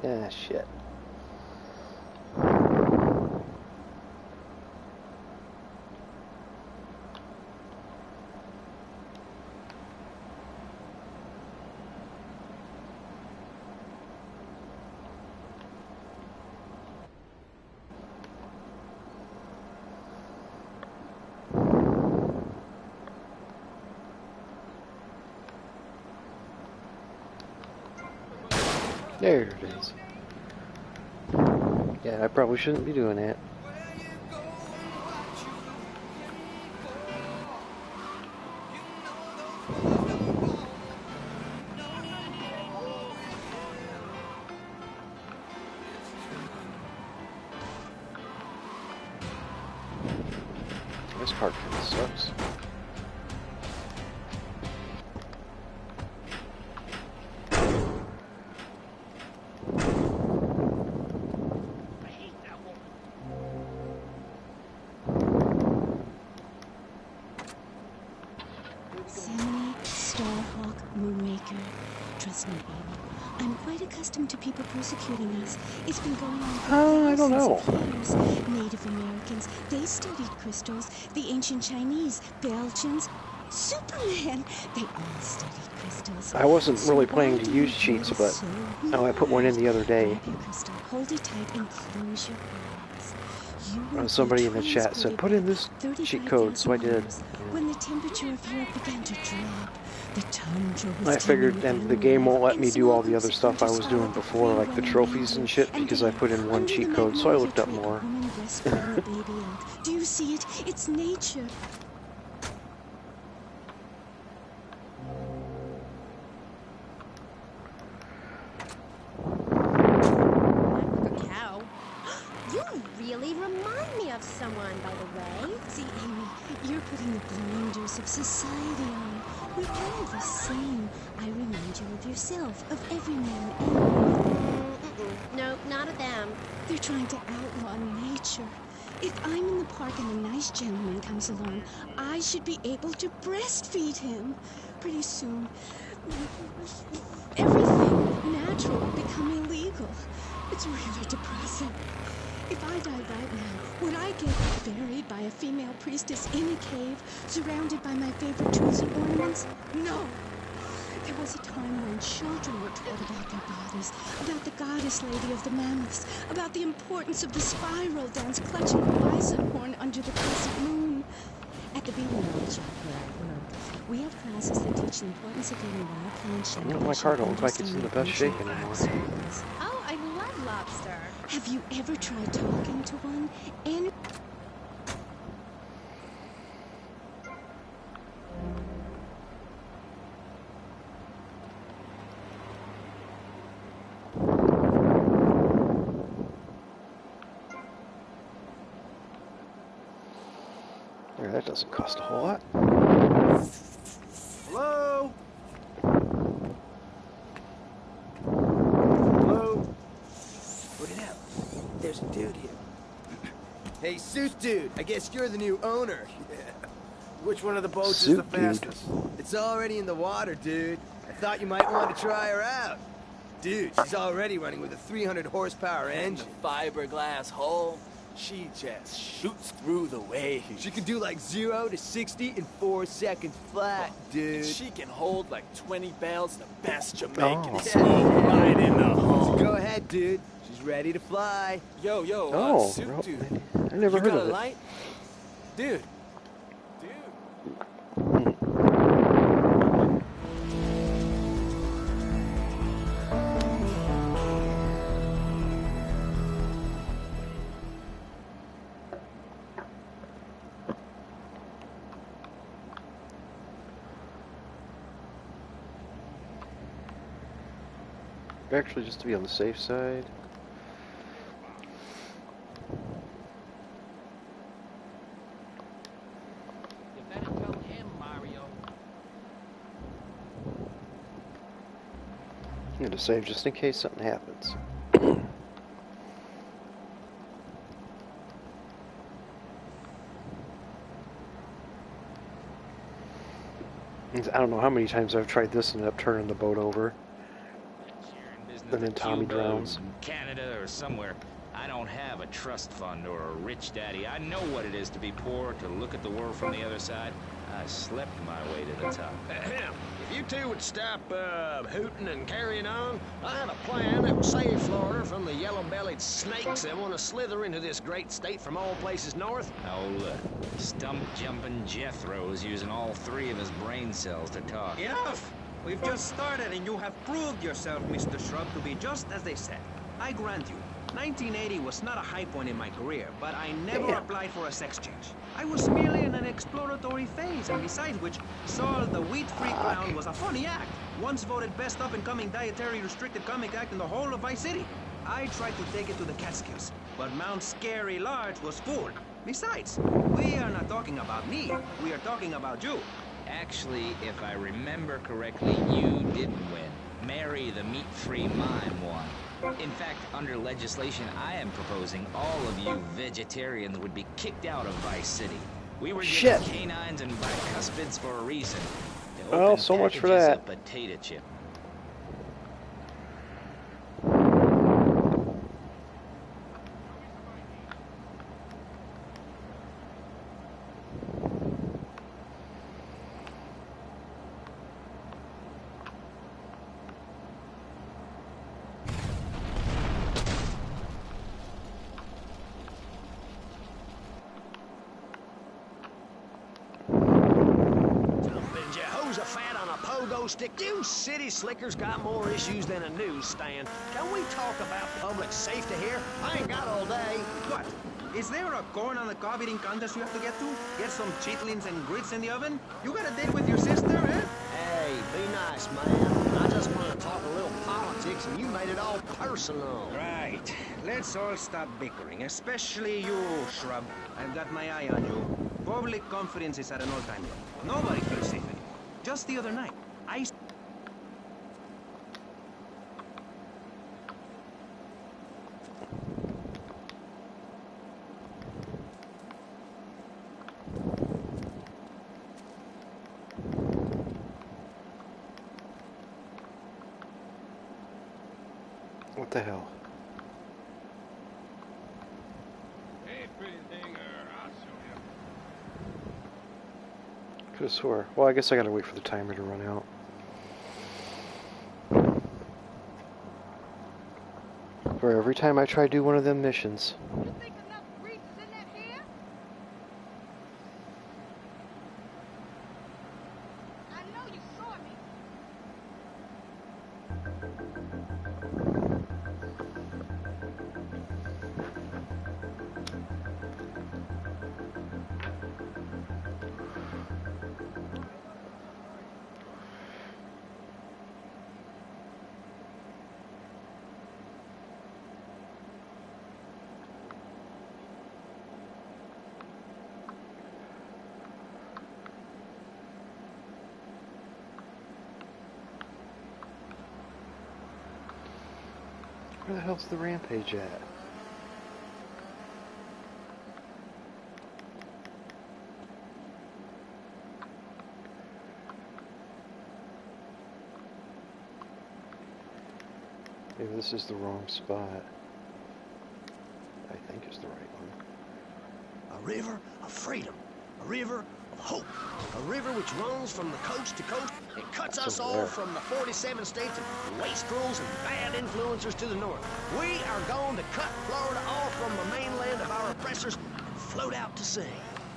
Ah, shit. There it is. Yeah, I probably shouldn't be doing that. This part kind of sucks. Trust me, Amy. I'm quite accustomed to people persecuting us. It's been going on for I don't know. thousands of years. Native Americans, they studied crystals. The ancient Chinese, Belgians, Superman, they all studied crystals. I wasn't really planning to use cheats, but I put one in the other day. Grab your crystal, hold it tight, and close your eyes. somebody in the chat said, put in this cheat code, so I did. When the temperature of Europe began to drop, the tundra was I figured, teeming and with the game animal, won't let me and do all small the other groups of stuff I hunters was doing followed the before, free like the roaming trophies and shit, and because I there, put in one under cheat the code, so I magnolia looked up tree, more. a woman breastfeeding a baby elk. Do you see it? It's nature. Cow. You really remind me of someone, by the way. See, Amy, you're putting the blinders of society on. We're all the same. I remind you of yourself, of every man and woman. No, not of them. They're trying to outlaw nature. If I'm in the park and a nice gentleman comes along, I should be able to breastfeed him. Pretty soon, everything natural will become illegal. It's really depressing. If I died right now, would I get buried by a female priestess in a cave, surrounded by my favorite tools and ornaments? No! There was a time when children were taught about their bodies, about the goddess lady of the mammoths, about the importance of the spiral dance clutching the bison horn under the crescent moon. At the beating shop where I work, we have classes that teach the importance of eating wild plants. My car don't look like it's in the best shape anymore. Oh, I love lobster. Have you ever tried talking to one? And Yeah, that doesn't cost a whole lot. Hello? Hello? Put it out. There's a dude here. Hey, suit dude, I guess you're the new owner. Which one of the boats is the fastest? It's already in the water, dude. I thought you might want to try her out. Dude, she's already running with a 300 horsepower engine. Fiberglass hull. She just shoots through the waves. She can do like 0 to 60 in 4 seconds flat, dude. She can hold like 20 bales, the best Oh. Jamaican smoke right in the hull. So go ahead, dude. She's ready to fly. Yo, suit dude. I never heard got of a it. light? Dude. Actually, just to be on the safe side. You better tell him, Mario. I'm gonna save just in case something happens. I don't know how many times I've tried this and ended up turning the boat over. And then Tommy drowns. Canada or somewhere. I don't have a trust fund or a rich daddy. I know what it is to be poor, to look at the world from the other side. I slept my way to the top. If you two would stop hooting and carrying on, I have a plan that will save Florida from the yellow-bellied snakes that want to slither into this great state from all places north. Oh, look. Stump-jumping Jethro's using all 3 of his brain cells to talk. Enough! We've just started and you have proved yourself, Mr. Shrub, to be just as they said. I grant you, 1980 was not a high point in my career, but I never applied for a sex change. I was merely in an exploratory phase, and besides which, Saul the Wheat-Free Clown was a funny act. Once voted best up-and-coming dietary restricted comic act in the whole of Vice City. I tried to take it to the Catskills, but Mount Scary Large was full. Besides, we are not talking about me, we are talking about you. Actually, if I remember correctly, you didn't win. Mary the meat-free mime won. In fact, under legislation I am proposing, all of you vegetarians would be kicked out of Vice City. We were given canines and bicuspids for a reason. To Well, open so much for packages that. of potato chip. glow stick. You city slickers got more issues than a newsstand. Can we talk about public safety here? I ain't got all day. What? Is there a corn on the cob eating contest you have to get to? Get some chitlins and grits in the oven? You got a date with your sister, eh? Hey, be nice, man. I just wanted to talk a little politics, and you made it all personal. Right. Let's all stop bickering, especially you, Shrub. I've got my eye on you. Public confidence is at an all-time low. Nobody feels safe anymore. Just the other night, I... What the hell? Hey, pretty thing, I'll show you. Could have swore. Well, I guess I gotta wait for the timer to run out. For every time I try to do one of them missions. Where the hell's the rampage at? Maybe this is the wrong spot. I think it's the right one. A river of freedom. A river of hope. A river which runs from the coast to coast. It cuts us all from the 47 states of wastrels and bad influencers to the north. We are going to cut Florida off from the mainland of our oppressors and float out to sea.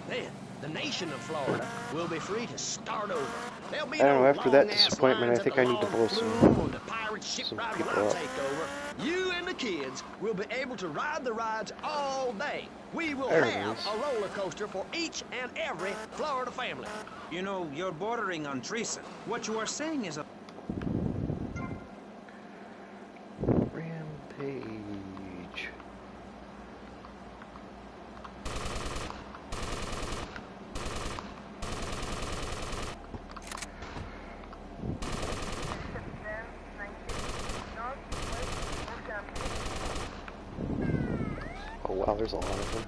Then, the nation of Florida will be free to start over. There'll be I don't know, no after that long-ass disappointment, I lines think at I the need to blow log some flume or the pirate ship some ride people when I up. take over. You and the kids will be able to ride the rides all day. We will There it have is. a roller coaster for each and every Florida family. You know, you're bordering on treason. What you are saying is a... Rampage. Oh wow, there's a lot of them.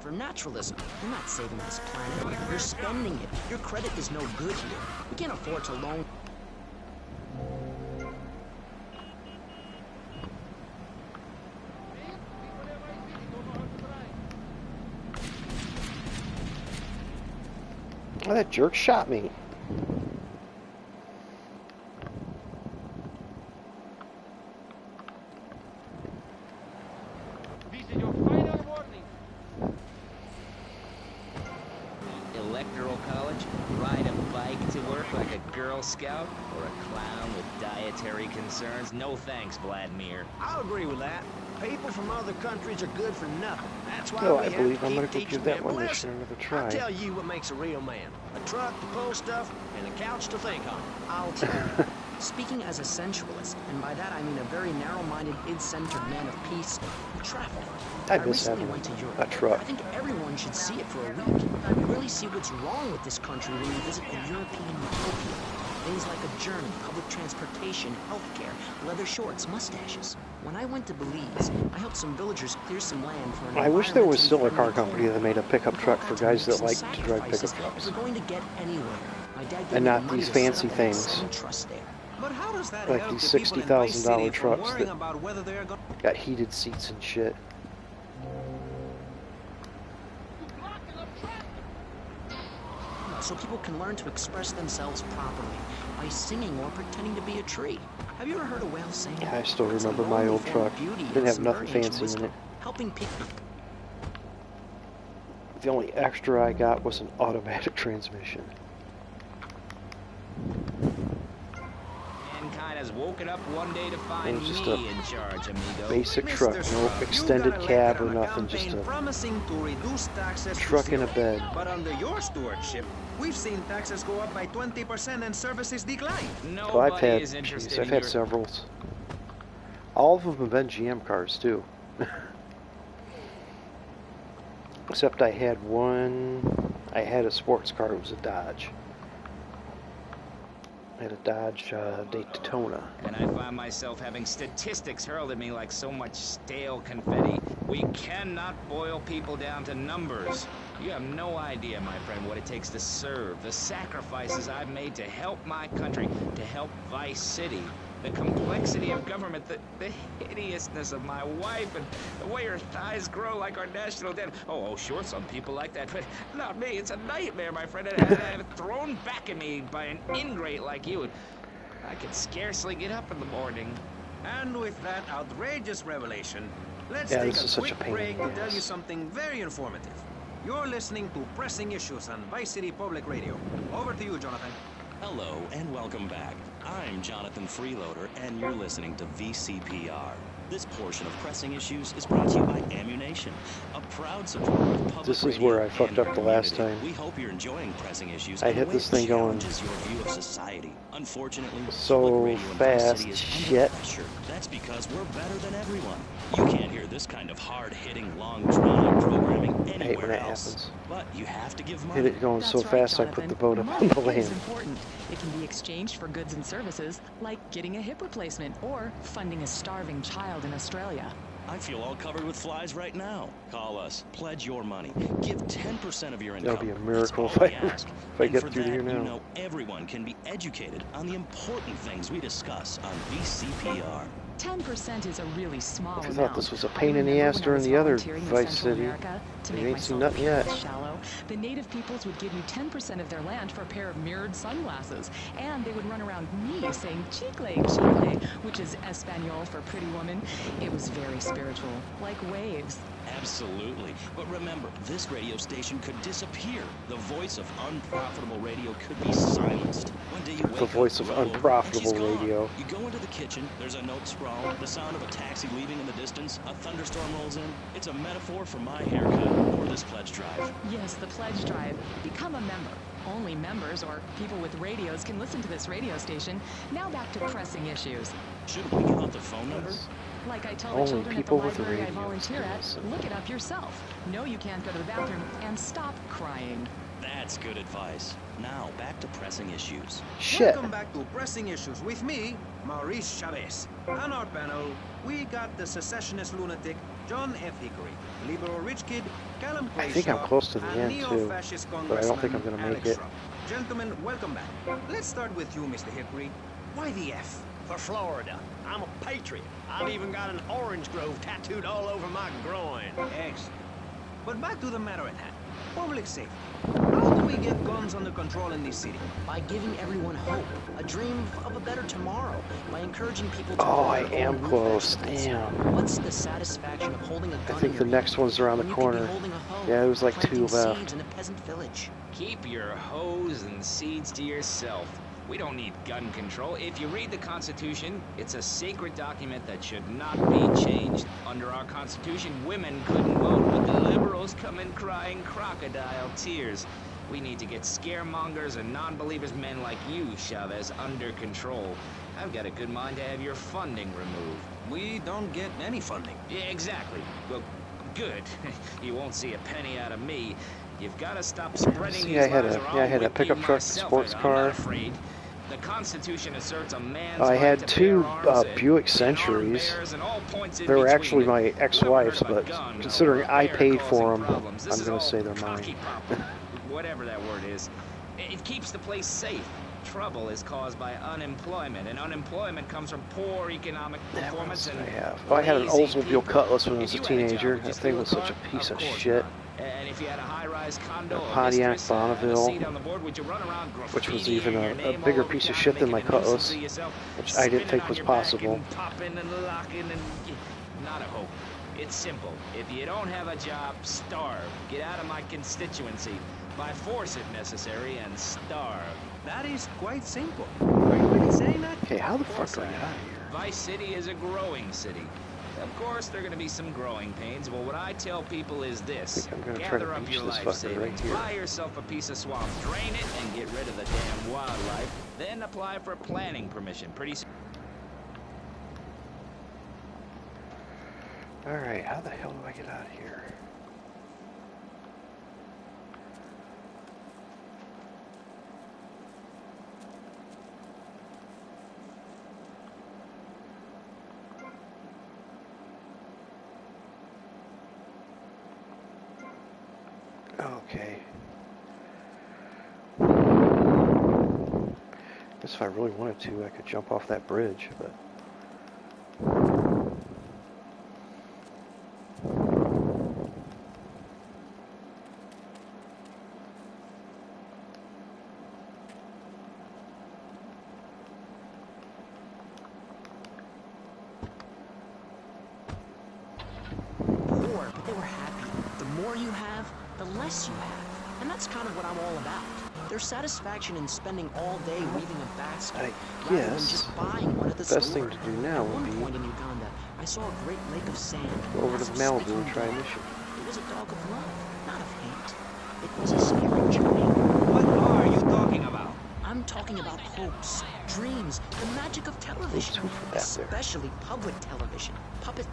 For naturalism. You're not saving this planet. You're spending it. Your credit is no good here. We can't afford to loan... Oh, that jerk shot me. Electoral college, ride a bike to work like a Girl Scout, or a clown with dietary concerns? No thanks, Vladimir. I'll agree with that. People from other countries are good for nothing. That's why Oh, we I have believe to I'm keep gonna go teaching give that them. one Listen, mission another I'll try. tell you what makes a real man. A truck to pull stuff and a couch to think on. I'll tell you. Speaking as a sensualist, and by that I mean a very narrow-minded, id-centered man of peace, travel. I miss recently having went to Europe. a truck. I think everyone should see it for a week. You really see what's wrong with this country when you visit a European utopia. Things like a journey, public transportation, healthcare, leather shorts, mustaches. When I went to Belize, I helped some villagers clear some land for an I wish there was environmentally still a car friendly company that made a pickup truck for guys that like to drive sacrifices pickup trucks. if we're going to get anywhere. My dad gave And me not the money these to set fancy up a things. Sun Trust there. But how does that Like help these the people in Vice City $60,000 from trucks worrying that about whether they're going? got heated seats and shit. So people can learn to express themselves properly by singing or pretending to be a tree. Have you ever heard a whale sing? I still It's a remember my lonely old form of truck. beauty Didn't and have some nothing very ancient fancy in wisdom, it. helping people. The only extra I got was an automatic transmission. Mankind has woken up one day to It find was just me a in charge, amigo. basic Mr. truck, no Shrub, extended you got a cab letter or on a nothing, just campaign a promising to reduce taxes truck to and a zero. bed. But under your stewardship, we've seen taxes go up by 20% and services decline. So I've had, geez, I've had several. All of them have been GM cars too. Except I had one, I had a sports car, it was a Dodge. I had a Dodge Daytona. And I find myself having statistics hurled at me like so much stale confetti. We cannot boil people down to numbers. You have no idea, my friend, what it takes to serve, the sacrifices I've made to help my country, to help Vice City. The complexity of government, the hideousness of my wife, and the way her thighs grow like our national debt. Oh, sure, some people like that, but not me. It's a nightmare, my friend, and thrown back at me by an ingrate like you. I could scarcely get up in the morning. And with that outrageous revelation, let's Yeah, take this a is such a quick pain in break the to tell you ass. something very informative. You're listening to Pressing Issues on Vice City Public Radio. Over to you, Jonathan. Hello and welcome back. I'm Jonathan Freeloader and you're listening to VCPR. This portion of Pressing Issues is brought to you by Ammunition, a proud supporter of public This is radio where I and fucked our up the last community. time. We hope you're enjoying Pressing Issues. I and hit the way this it thing going challenges your view of society. Unfortunately, so public radio in Vice fast. City is Shit. under pressure. That's because we're better than everyone. You can't hear this kind of hard-hitting, long, drawn-out programming I hate when anywhere that else. happens. But you have to give money. Hit it going so That's right, fast I put Jonathan. the boat up Money on the is land. important. It can be exchanged for goods and services, like getting a hip replacement or funding a starving child in Australia. I feel all covered with flies right now. Call us. Pledge your money. Give 10% of your income. That'll be a miracle That's if all I, we ask. if I And get for through that, here you now. know everyone can be educated on the important things we discuss on VCPR. 10% is a really small I amount. thought this was a I pain in the remember ass when I during was the other volunteering in Vice Central City. America to You make ain't seen myself nothing yet. feel shallow. The native peoples would give you 10% of their land for a pair of mirrored sunglasses, and they would run around me saying chicle, chicle, which is Espanol for pretty woman. It was very spiritual, like waves. Absolutely. But remember, this radio station could disappear. The voice of unprofitable radio could be silenced. One day you wake The voice up, of roll over, unprofitable and she's gone. radio. You go into the kitchen, there's a note sprawled, the sound of a taxi leaving in the distance, a thunderstorm rolls in. It's a metaphor for my haircut or this pledge drive. Yes, the pledge drive. Become a member. Only members or people with radios can listen to this radio station. Now back to pressing issues. Should we give out the phone number? Like I tell the Only children at the people with library I radios volunteer can at, listen. look it up yourself. No, you can't go to the bathroom, and stop crying. That's good advice. Now, back to pressing issues. Welcome back to Pressing Issues with me, Maurice Chavez. On our panel, we got the secessionist lunatic, John F. Hickory, liberal rich kid, Callum I think I'm Clayshaw, close to the and end, too, neo-fascist but I don't think I'm Congressman gonna make Alex it. Shrub. Gentlemen, welcome back. Let's start with you, Mr. Hickory. Why the F? For Florida. I'm a patriot. I've even got an orange grove tattooed all over my groin. Excellent. But back to the matter at hand. Public safety. How do we get guns under control in this city? By giving everyone hope, a dream of a better tomorrow, by encouraging people to Oh, I build their am own close. roof-vegetables. Damn. What's the satisfaction of holding a I gun think in the your next one's around the when you could be corner. holding a hoe, Yeah, it was like planting 2 left. seeds in a peasant village? Keep your hoes and seeds to yourself. We don't need gun control. If you read the Constitution, it's a sacred document that should not be changed. Under our Constitution, women couldn't vote, but the liberals come in crying crocodile tears. We need to get scaremongers and non-believers, men like you, Chavez, under control. I've got a good mind to have your funding removed. We don't get any funding. Yeah, exactly. Well, good. You won't see a penny out of me. You've got to stop spreading See, these I had lies, a or I I'll had a whip pickup you truck, myself. sports I'm car. not afraid. The Constitution asserts a man's I right had to two bear arms Buick and Centuries. arm bearers and all points in They were between. actually my ex-wife's, Whoever heard of but a gun considering or a I bear paid causing for them, problems? This I'm is going all to say they're cocky mine. pop, whatever that word is. It keeps the place safe. Trouble is caused by unemployment, and unemployment comes from poor economic performance and I had an lazy Oldsmobile people. Cutlass when I If was a you had a job, teenager. would you That steal thing a was such car? a piece of course shit. not. And if you had a high-rise condo, A a Pontiac mistress, and a Bonneville, seat on the board, would you run around which was graffitiing even your a name bigger all over piece of town, shit than my making a nuisance Cutlass, of yourself, which I didn't spinning think on was your back possible. and popping and locking and not a hope. It's simple. If you don't have a job, starve. Get out of my constituency. By force if necessary, and starve. That is quite simple. Are you really saying that? Okay, how the fuck do I get out of here? Vice City is a growing city. Of course, there are going to be some growing pains. Well, what I tell people is this. I'm going to try to Gather up beach your this life fucker savings, right here. buy yourself a piece of swamp, drain it, and get rid of the damn wildlife. Then apply for planning permission. Pretty soon. Alright, how the hell do I get out of here? Okay. Guess if I really wanted to, I could jump off that bridge, but... Poor, but they were happy. The more you have, the less you have. And that's kind of what I'm all about. There's satisfaction in spending all day weaving a basket rather than just buying one at the store. best thing to do now At would one be point in Uganda, I saw a great lake of sand. go over to Malibu and try a dog. mission. It was a dog of love, not of hate. It was a scary journey. What are you talking about? I'm talking about hopes, dreams, the magic of television, especially public television. Puppet.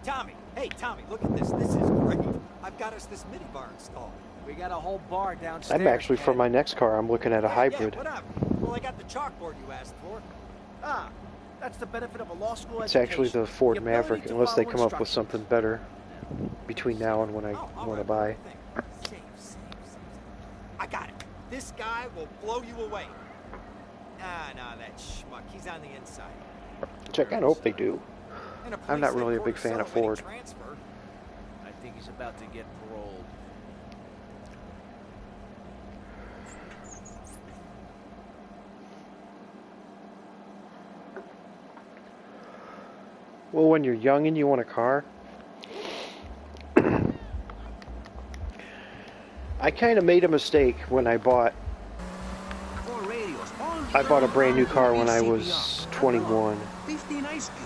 Tommy, hey Tommy, look at this. This is great. I've got us this mini bar installed. We got a whole bar downstairs. I'm actually, for my next car, I'm looking at a hybrid. Yeah, what up? Well, I got the chalkboard you asked for. Ah, that's the benefit of a law school It's education. actually the Ford The ability Maverick, to unless they follow come up with instructions. something better between now and when I want to buy. Same. I got it. This guy will blow you away. Nah, that schmuck. He's on the inside. Check, I hope they do. And a I'm not police really a big headquarters fan of celebrating Ford. transfer. I think he's about to get paroled. Well, when you're young and you want a car, I kind of made a mistake when I bought a brand new car when I was 21, 15 ice cubes.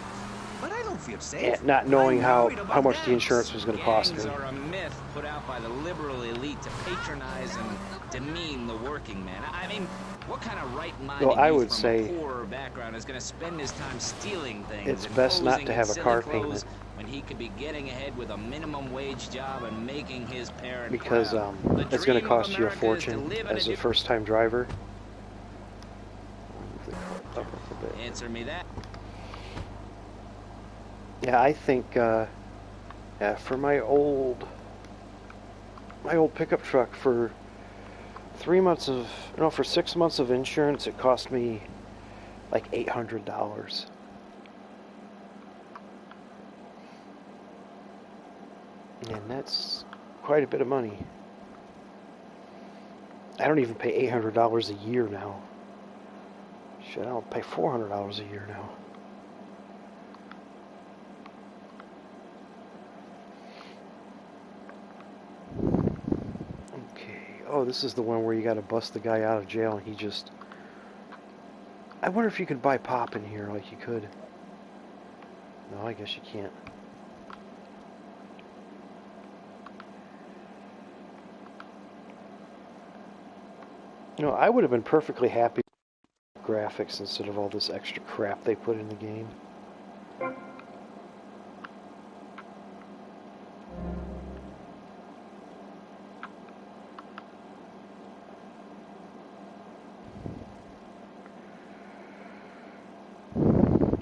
But I don't feel safe. and not knowing how much the Gangs. insurance was going to cost Gangs me. are a myth put out by the liberal elite to patronize and demean the working man. I mean, what kind of right-minded Well, I youth would from say a poorer background is going to spend his time stealing things it's and best not posing to in have a silly car clothes payment. when he could be getting ahead with a minimum wage job and making his parent Because proud. The it's going to dream of cost you a America is to fortune live in as a a first-time driver. Answer me that. Yeah, I think yeah, for my old pickup truck, for 6 months of insurance, it cost me like $800. And that's quite a bit of money. I don't even pay $800 a year now. Shit, I don't pay $400 a year now. Okay. Oh, this is the one where you gotta bust the guy out of jail and he just... I wonder if you could buy pop in here like you could. No, I guess you can't. You know, I would have been perfectly happy with graphics instead of all this extra crap they put in the game.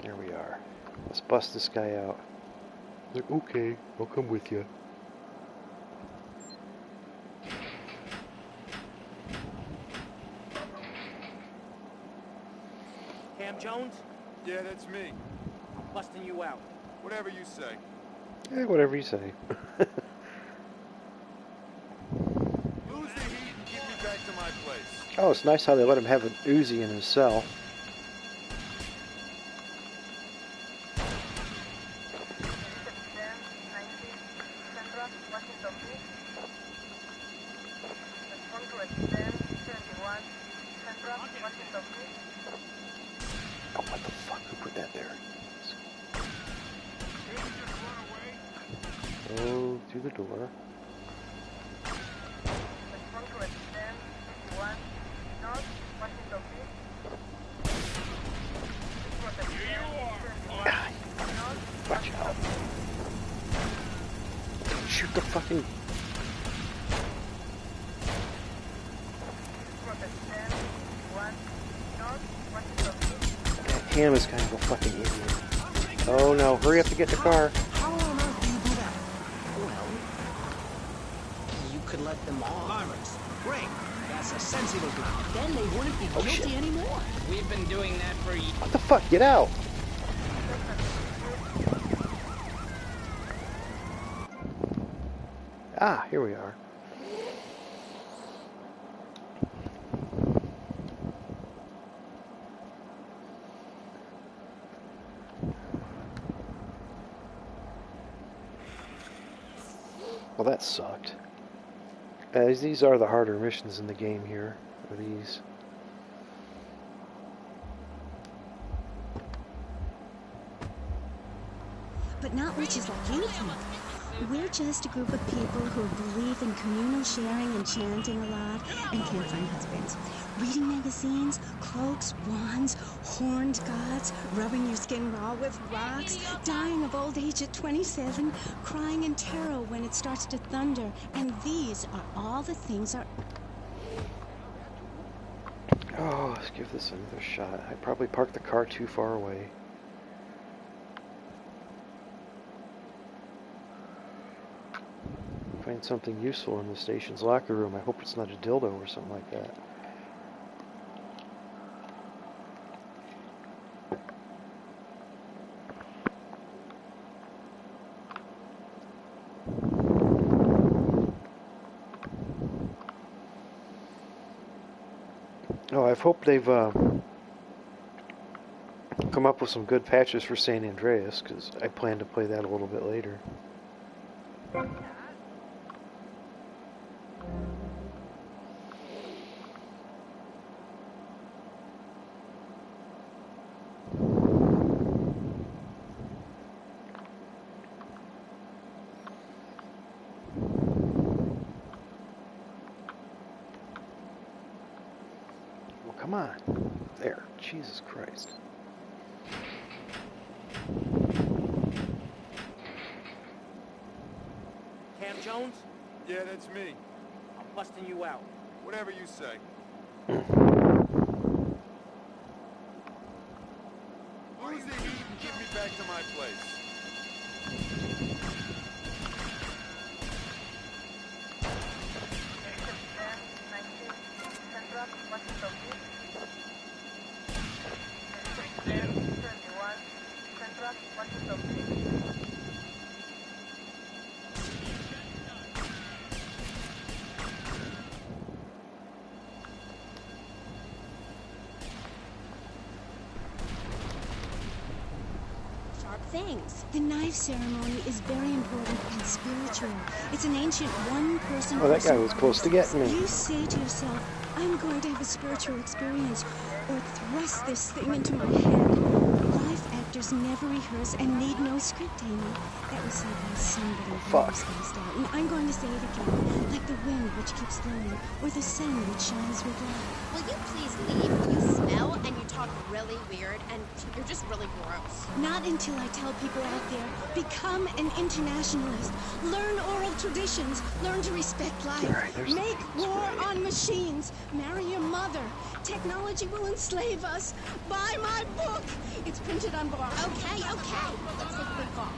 There we are. Let's bust this guy out. Like, okay, I'll come with you. Cam Jones? Yeah, that's me. I'm busting you out. Whatever you say. Yeah, whatever you say. Lose the heat and get me back to my place. Oh, it's nice how they let him have an Uzi in his cell. Oh, what the fuck? Who put that there? Oh, through the door. Watch out. Shoot the fucking... Cam is kind of a fucking idiot. Oh no, hurry up to get in the car. How on earth do you do that? Well, you could let them off. Lawrence, great. That's a sensible plan. Then they wouldn't be guilty anymore. We've been doing that for years. What the fuck? Get out! Ah, here we are. Well, that sucked. These are the harder missions in the game here. Are these? But not witches like you think. We're just a group of people who believe in communal sharing and chanting a lot and can't find husbands. Reading magazines, cloaks, wands, horned gods, rubbing your skin raw with rocks, dying of old age at 27, crying in terror when it starts to thunder. And these are all the things our... Oh, let's give this another shot. I probably parked the car too far away. Find something useful in the station's locker room. I hope it's not a dildo or something like that. Oh, I hope they've come up with some good patches for San Andreas, because I plan to play that a little bit later. Come on. There. Jesus Christ. Cam Jones? Yeah, that's me. I'm busting you out. Whatever you say. Lose the heat and get me back to my place. things. The knife ceremony is very important and spiritual. It's an ancient one-person. Oh, that guy was close to getting me. You say to yourself, I'm going to have a spiritual experience, or thrust this thing into my head. Life actors never rehearse and need no script, Amy. That was said by somebody very spaced out. And I'm going to say it again, like the wind which keeps flowing, or the sun which shines with light. Will you please leave? You smell and you talk really weird and you're just really gross. Not until I tell people out there, become an internationalist. Learn oral traditions. Learn to respect life. Right, make war on machines. Marry your mother. Technology will enslave us. Buy my book. It's printed on board. Okay. Let's take a quick call.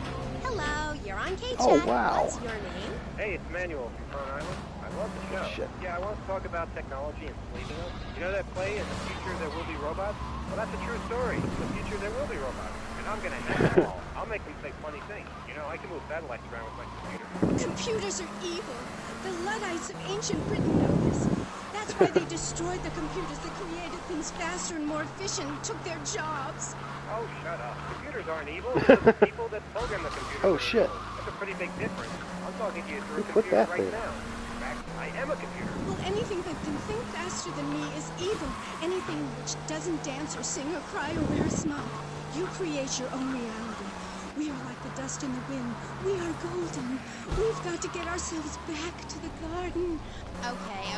Hello, you're on K-Chat. Oh, wow. What's your name? Hey, it's Manuel from Front Island. I love the show. Shit. Yeah, I want to talk about technology enslaving us. You know that play, In the Future There Will Be Robots? Well, that's a true story. In the future, there will be robots. And I'm going to hack them all. I'll make them say funny things. You know, I can move satellites around with my computer. Computers are evil. The Luddites of ancient Britain know this. That's why they destroyed the computers that created things faster and more efficient and took their jobs. Oh, shut up. Computers aren't evil. It's the people that program the computers. Oh, shit. That's a pretty big difference. I'm talking to you through a Who put computer that right there? now. In fact, I am a computer. Well, anything that can think faster than me is evil. Anything which doesn't dance or sing or cry or wear a smock. You create your own reality. We are like the dust in the wind. We are golden. We've got to get ourselves back to the garden. Okay.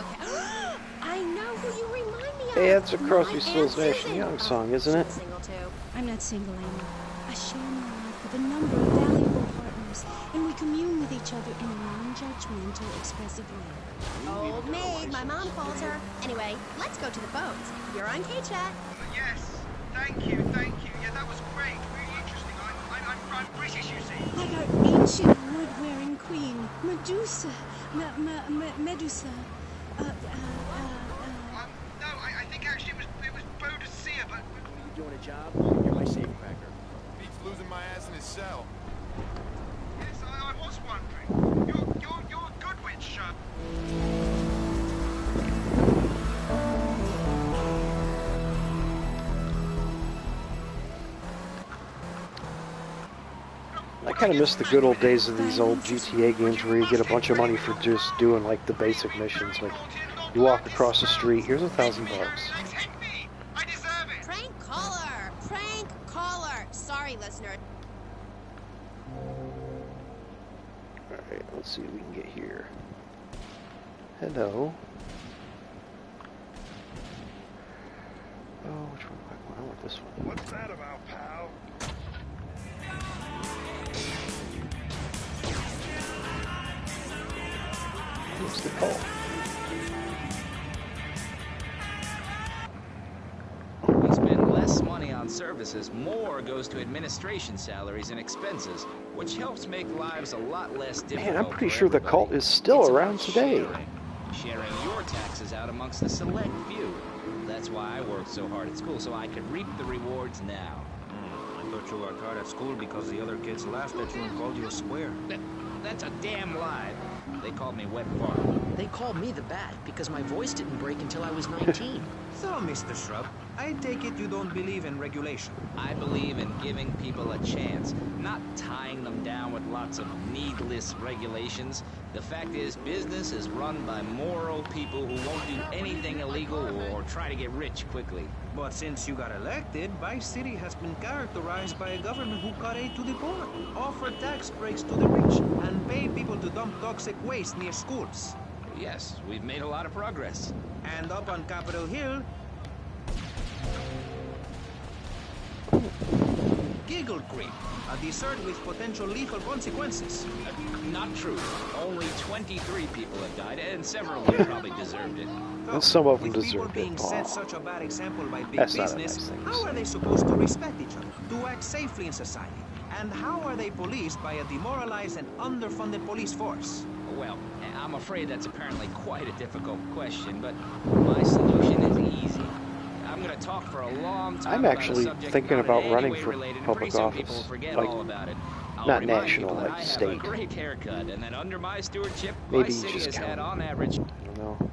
I know who you remind me of. Hey, that's a Crosby, My Stills, Aunt Nash Susan. & Young song, isn't it? Single too. I'm not single, Amy. I share my life with a number of valuable partners, and we commune with each other in a non-judgmental, expressive way. Old maid, my mom calls her. Anyway, let's go to the phones. You're on K-Chat. Yes, thank you. Yeah, that was great. Really interesting. I'm British, you see. Like our ancient wood-wearing queen, Medusa. Medusa. No, I think actually it was Bodicea, but... You doing a job? You're my safecracker. Beats losing my ass in his cell. Yes, I was wondering. You're a good witch, I kind of miss the good old days of these old GTA games where you get a bunch of money for just doing like the basic missions. Like you walk across the street, here's $1,000. Prank caller. Sorry, listener. Alright, let's see what we can get here. Hello. Oh, which one do I want? I want this one. What's that about, pal? What's the call? We spend less money on services, more goes to administration salaries and expenses, which helps make lives a lot less difficult. Man, I'm pretty for sure the everybody. cult is still It's about around today. sharing your taxes out amongst the select few. That's why I worked so hard at school, so I could reap the rewards now. I thought you worked hard at school because the other kids laughed at you and called you a square. That's a damn lie. They called me wet fart. They called me the Bat because my voice didn't break until I was 19. So, Mr. Shrub, I take it you don't believe in regulation. I believe in giving people a chance, not tying them down with lots of needless regulations. The fact is, business is run by moral people who won't do anything illegal or try to get rich quickly. But since you got elected, Vice City has been characterized by a government who cut aid to the poor, offer tax breaks to the rich, and pay people to dump toxic waste near schools. Yes, we've made a lot of progress. And up on Capitol Hill, Giggle Creek, a dessert with potential lethal consequences. Not true. Only 23 people have died, and several of them probably deserved it. And some of them with people deserved being it. set Aw. such a bad example by big That's not a business, nice thing to how say. are they supposed to respect each other, to act safely in society? And how are they policed by a demoralized and underfunded police force? Well, I'm afraid that's apparently quite a difficult question, but my solution is easy. I'm going to talk for a long time I'm about actually a subject thinking not in about any running way for related, and public pretty soon people office. will forget Like, all about it. I'll not remind national, people that like I state. have a great haircut, and that under my stewardship, Maybe my you city just has count. had on average... I don't know.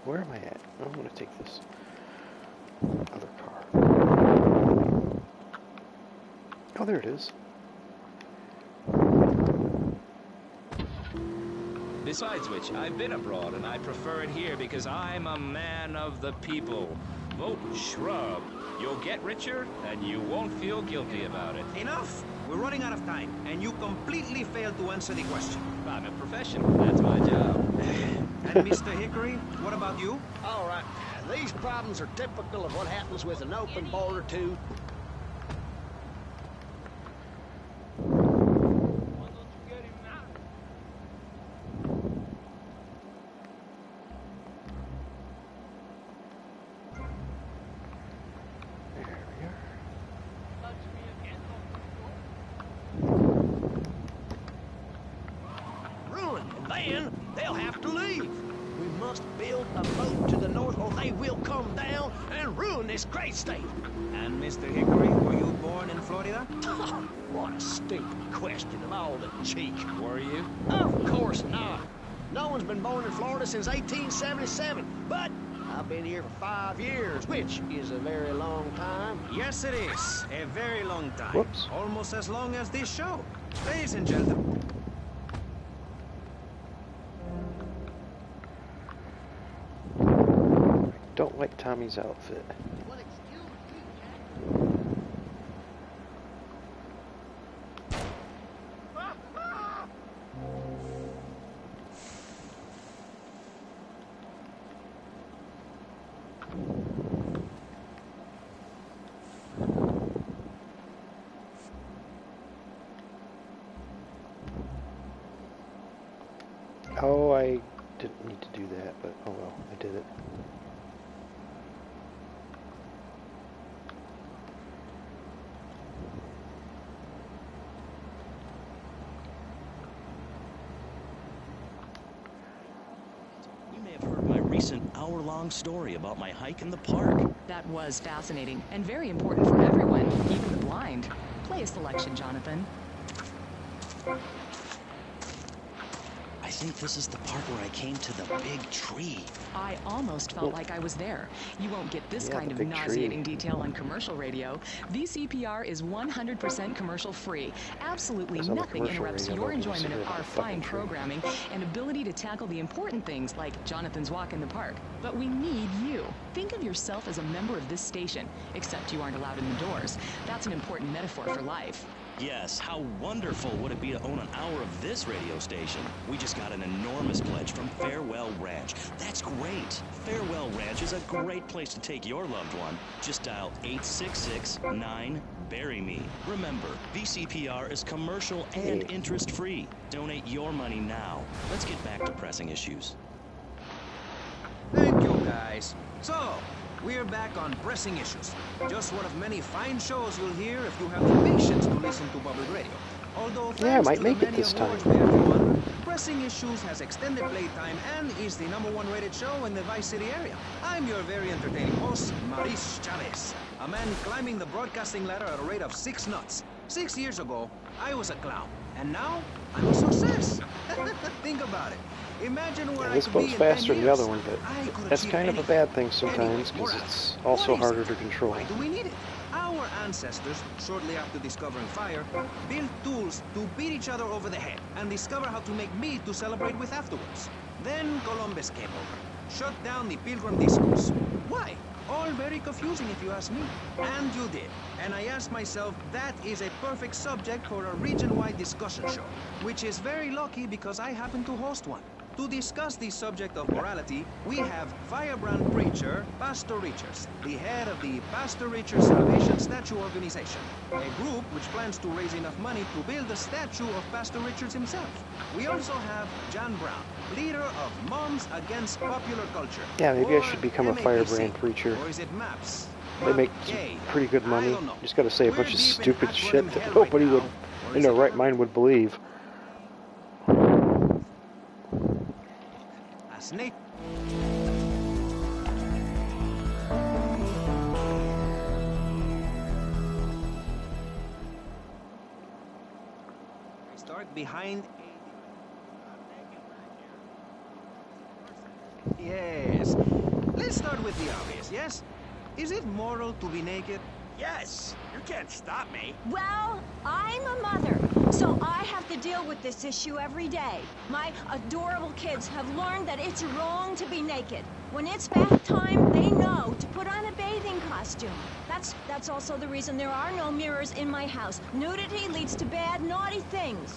Where am I at? I'm going to take this other car. Oh, there it is. Besides which, I've been abroad, and I prefer it here because I'm a man of the people. Vote Shrub. You'll get richer, and you won't feel guilty about it. Enough! We're running out of time, and you completely failed to answer the question. I'm a professional. That's my job. And Mr. Hickory, what about you? All right. These problems are typical of what happens with an open border, too. Then they'll have to leave. We must build a boat to the north or they will come down and ruin this great state. And Mr. Hickory, were you born in Florida? What a stupid question of all the cheek. Were you? Of course not. No one's been born in Florida since 1877, but I've been here for 5 years, which is a very long time. Yes, it is. A very long time. Whoops. Almost as long as this show. Ladies and gentlemen. Don't like Tommy's outfit. Oh, I didn't need to do that, but oh well, I did it. Recent hour-long story about my hike in the park. That was fascinating and very important for everyone, even the blind. Play a selection, Jonathan. I think this is the part where I came to the big tree. I almost felt like I was there. You won't get this kind of big nauseating tree. detail on commercial radio. VCPR is 100% commercial-free. Absolutely It's on the nothing commercial interrupts radio, your don't you enjoyment see of that our fucking fine tree? programming and ability to tackle the important things like Jonathan's walk in the park. But we need you. Think of yourself as a member of this station, except you aren't allowed in the doors. That's an important metaphor for life. Yes, how wonderful would it be to own an hour of this radio station? We just got an enormous pledge from Farewell Ranch. That's great. Farewell Ranch is a great place to take your loved one. Just dial 866-9-BURY-ME. Remember, VCPR is commercial and interest-free. Donate your money now. Let's get back to pressing issues. Thank you, guys. So, we're back on pressing issues. Just one of many fine shows you'll hear if you have the patience to listen to public radio. Although Yeah, I thanks might to make the it many this awards time. we have won, Pressing Issues has extended playtime and is the #1 rated show in the Vice City area. I'm your very entertaining host, Maurice Chavez, a man climbing the broadcasting ladder at a rate of 6 knots. 6 years ago, I was a clown, and now I'm a success. Think about it. Imagine where Yeah, I this could be boat's in faster 10 than the other years. one, but I could that's achieve kind of a anything. bad thing sometimes because it's also harder to control. Why do we need it? Our ancestors, shortly after discovering fire, built tools to beat each other over the head and discover how to make meat to celebrate with afterwards. Then Columbus came over, shut down the Pilgrim discourse. Why? All very confusing if you ask me. And you did. And I asked myself, that is a perfect subject for a region-wide discussion show, which is very lucky because I happen to host one. To discuss the subject of morality, we have firebrand preacher Pastor Richards, the head of the Pastor Richards Salvation Statue Organization, a group which plans to raise enough money to build a statue of Pastor Richards himself. We also have John Brown, leader of Moms Against Popular Culture. Yeah, maybe I Or should become a MAPC. firebrand preacher. Or is it MAPS? They make Okay, pretty good money. I don't know. Just gotta say a We're bunch of deep in stupid shit acronym that hell nobody right would, now. Or in is their it right mind, would believe. As Nate. Start behind. Yes. Let's start with the obvious, yes? Is it moral to be naked? Yes. You can't stop me. Well, I'm a mother, so I have to deal with this issue every day. My adorable kids have learned that it's wrong to be naked. When it's bath time, they know to put on a bathing costume. That's also the reason there are no mirrors in my house. Nudity leads to bad, naughty things.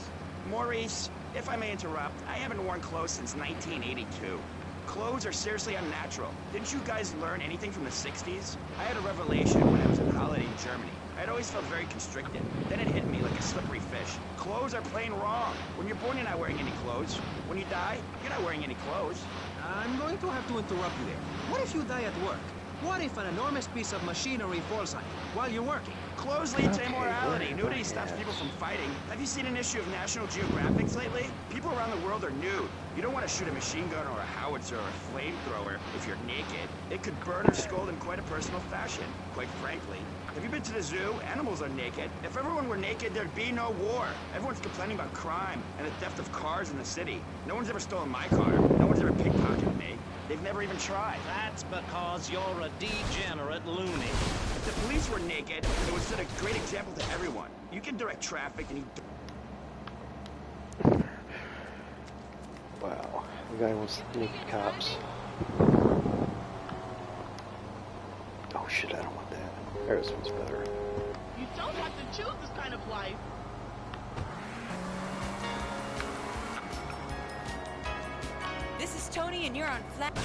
Maurice, if I may interrupt, I haven't worn clothes since 1982. Clothes are seriously unnatural. Didn't you guys learn anything from the 60s? I had a revelation when I was on holiday in Germany. I'd always felt very constricted. Then it hit me like a slippery fish. Clothes are plain wrong. When you're born, you're not wearing any clothes. When you die, you're not wearing any clothes. I'm going to have to interrupt you there. What if you die at work? What if an enormous piece of machinery falls on you while you're working? Clothes lead to immorality. Nudity stops people from fighting. Have you seen an issue of National Geographic lately? People around the world are nude. You don't want to shoot a machine gun or a howitzer or a flamethrower if you're naked. It could burn or scold in quite a personal fashion, quite frankly. Have you been to the zoo? Animals are naked. If everyone were naked, there'd be no war. Everyone's complaining about crime and the theft of cars in the city. No one's ever stolen my car. No one's ever pickpocketed me. They've never even tried. That's because you're a degenerate loony. If the police were naked, it would set a great example to everyone. You can direct traffic and Wow, the guy wants naked cops. Oh shit, I don't want that. This one's better. You don't have to choose this kind of life. This is Tony, and you're on flat.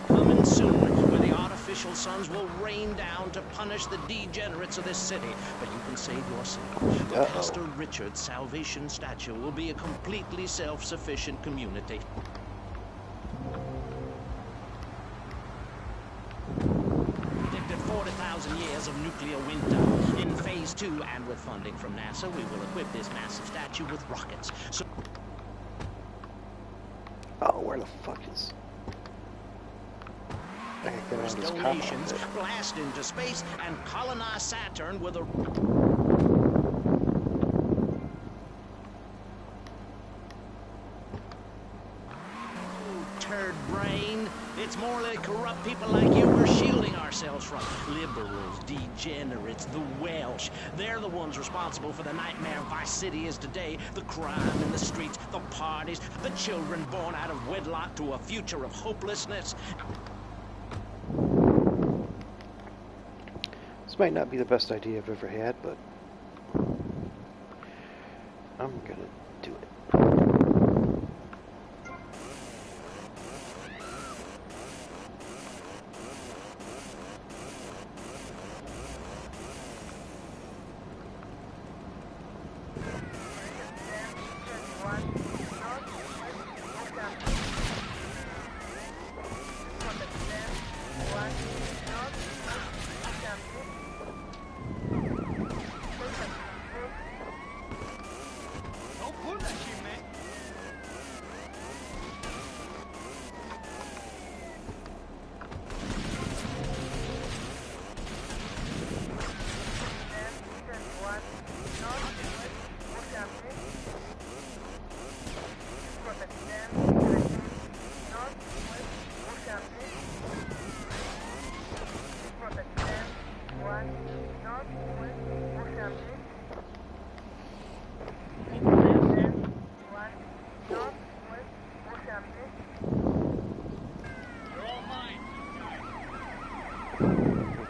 Coming soon, where the artificial suns will rain down to punish the degenerates of this city. But you can save yourself. The Pastor Richard Salvation Statue will be a completely self-sufficient community. Predicted 40,000 years of nuclear winter. In Phase 2, and with funding from NASA, we will equip this massive statue with rockets. So where the fuck is... I can get on this donations, blast into space, and colonize Saturn with a... Turd brain. It's more like corrupt people like you we're shielding ourselves from. Liberals, degenerates, the Welsh. They're the ones responsible for the nightmare Vice City is today. The crime in the streets, the parties, the children born out of wedlock to a future of hopelessness. This might not be the best idea I've ever had, but I'm gonna do it.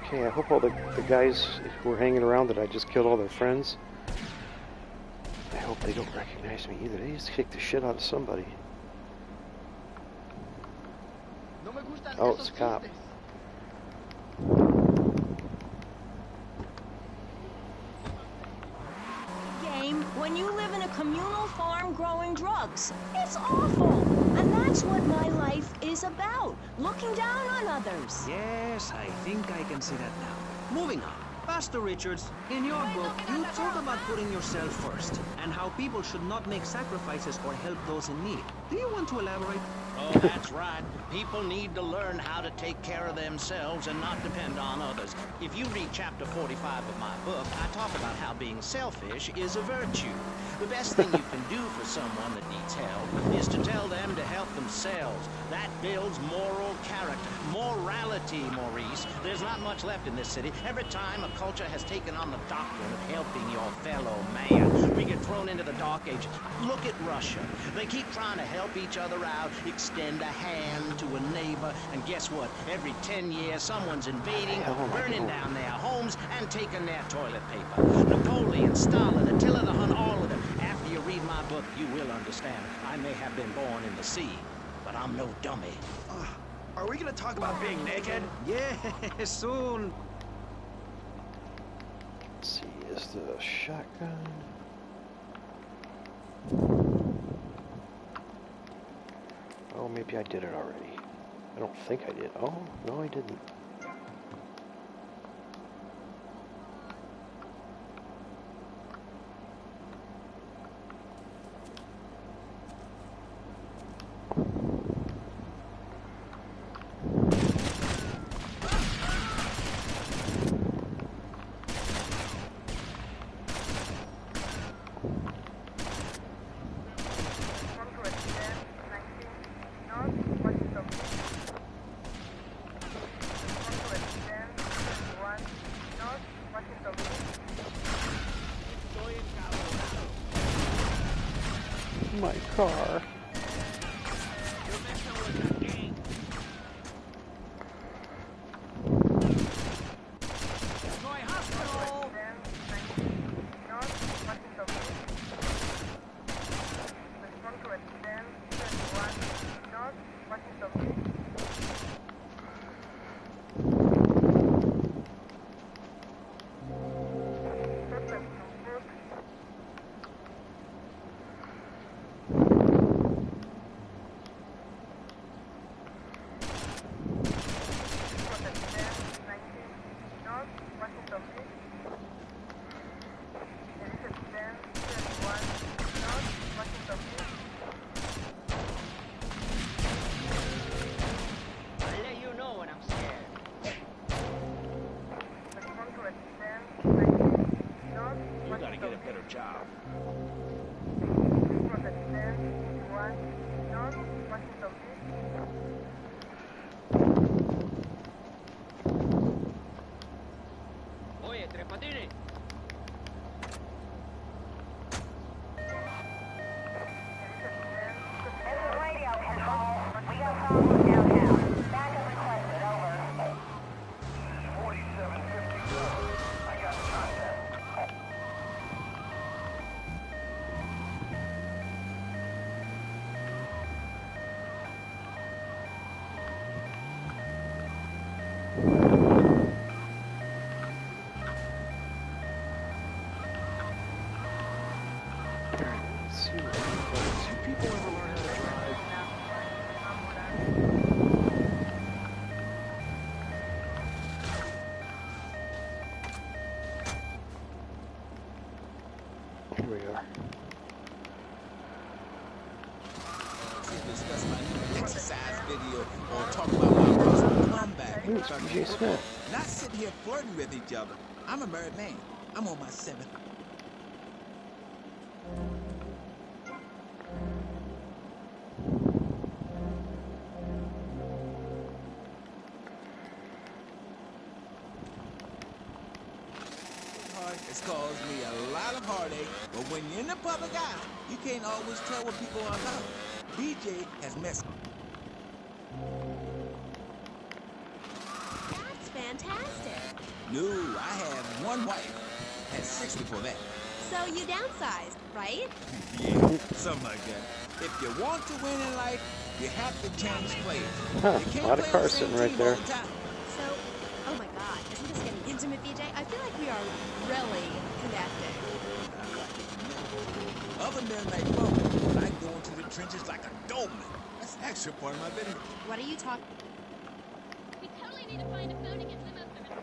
Okay, I hope all the guys who are hanging around that I just killed all their friends, I hope they don't recognize me either. They just kick the shit out of somebody. Oh, it's a cop. Game, when you live in a communal farm growing drugs. It's awful. And that's what my life is about. Looking down on others. Yes, I think I can see that now. Moving on. Pastor Richards, in your book, you talk about putting yourself first and how people should not make sacrifices or help those in need. Do you want to elaborate? Oh, that's right. People need to learn how to take care of themselves and not depend on others. If you read chapter 45 of my book, I talk about how being selfish is a virtue. The best thing you can do for someone that needs help is to tell them to help themselves. That builds moral character. Morality, Maurice. There's not much left in this city. Every time a culture has taken on the doctrine of helping your fellow man, we get thrown into the dark ages. Look at Russia. They keep trying to help each other out, extend a hand to a neighbor, and guess what? Every 10 years, someone's invading, burning down their homes, and taking their toilet paper. Napoleon, Stalin, Attila the Hun, all of them. After you read my book, you will understand. I may have been born in the sea, but I'm no dummy. Are we gonna talk about being naked? Yeah, soon. Let's see, is the shotgun? Oh, maybe I did it already. I don't think I did. Oh, no, I didn't. My car. Job. Oye, Tres Patines. Radio control. We got problems downtown. Backup requested, over. 4752. I got contact. Here we are. Discuss my new exercise video or talk about my personal comeback. Ooh, it's BJ Smith. Not sitting here flirting with each other. I'm a married man. I'm on my 7th. It's caused me a lot of heartache, but when you're in the public eye, you can't always tell what people are about. BJ has messed. That's fantastic. No, I have one wife. Had 6 before that. So you downsized, right? Yeah, something like that. If you want to win in life, you have to change players. Huh, You can't a lot of play on the cars same sitting right team there. all the time. So, oh my god, isn't this getting intimate, BJ? I feel like we are really connecting. Other men may fumble, but I go into the trenches like a doorman. That's actually part of my video. What are you talking? We totally need to find a phone to get them up there.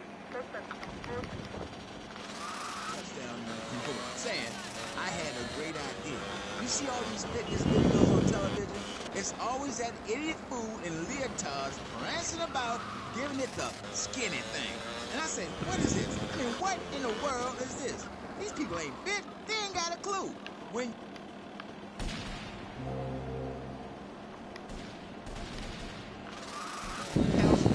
Touchdown, you know what I'm saying? I had a great idea. You see all these fitness videos on television? It's always that idiot fool in leotards prancing about, giving it the skinny thing. And I said, what is this? I mean, what in the world is this? These people ain't fit. They ain't got a clue. When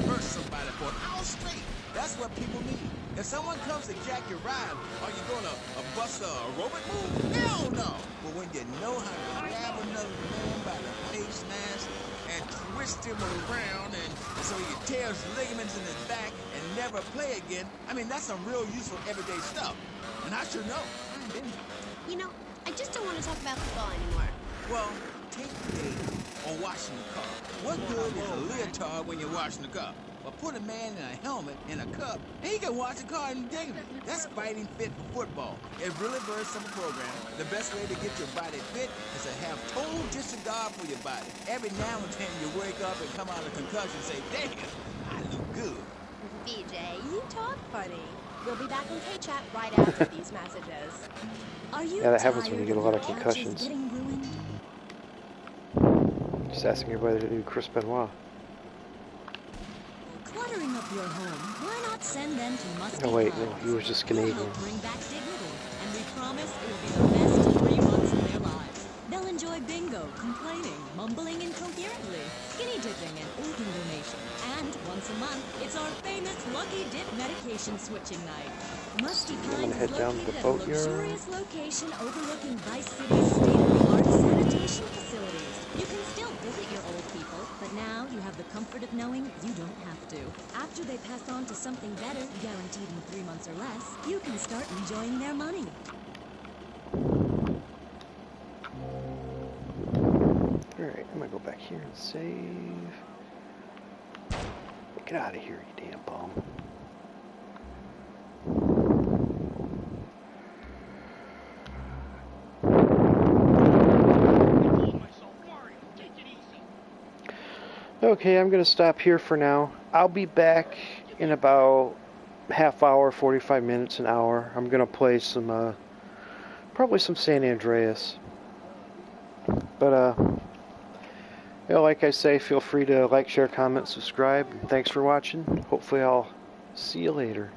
hurt somebody for an hour straight. That's what people need. If someone comes to jack your ride, are you gonna bust a aerobic move? Hell no! But when you know how to grab another man by the face mask and twist him around and so he tears ligaments in his back and never play again, I mean, that's some real useful everyday stuff. And I sure know. I've been there. You know, I just don't want to talk about football anymore. Well, take the day on washing the car. What good is a leotard when you're washing the car? But put a man in a helmet in a cup, and he can wash the car in dignity. That's fighting fit for football. It's really very simple program. The best way to get your body fit is to have total disregard for your body. Every now and then you wake up and come out of concussion and say, damn, I look good. BJ, you talk funny. We'll be back in K-Chat right after these messages. Are you Yeah, that happens when you get a lot of tired concussions. getting ruined? Just asking everybody to do Chris Benoit. Cluttering up your home, why not send them to Musty No, wait, no, Clouds? he was just We'll Canadian. help bring back dignity, and we promise it will be the best 3 months of their lives. They'll enjoy bingo, complaining, mumbling incoherently, skinny dipping, and organ donation. And once a month, it's our famous Lucky Dip medication switching night. Musty Pines is located at a luxurious location overlooking Vice City's state-of-the-art sanitation facilities. You can still visit your old people, but now you have the comfort of knowing you don't have to. After they pass on to something better, guaranteed in 3 months or less, you can start enjoying their money. Alright, I'm gonna go back here and save. Get out of here, you damn bum. Okay, I'm gonna stop here for now. I'll be back in about half hour, 45 minutes, an hour. I'm gonna play some, probably some San Andreas. But, you know, like I say, feel free to like, share, comment, subscribe. Thanks for watching. Hopefully I'll see you later.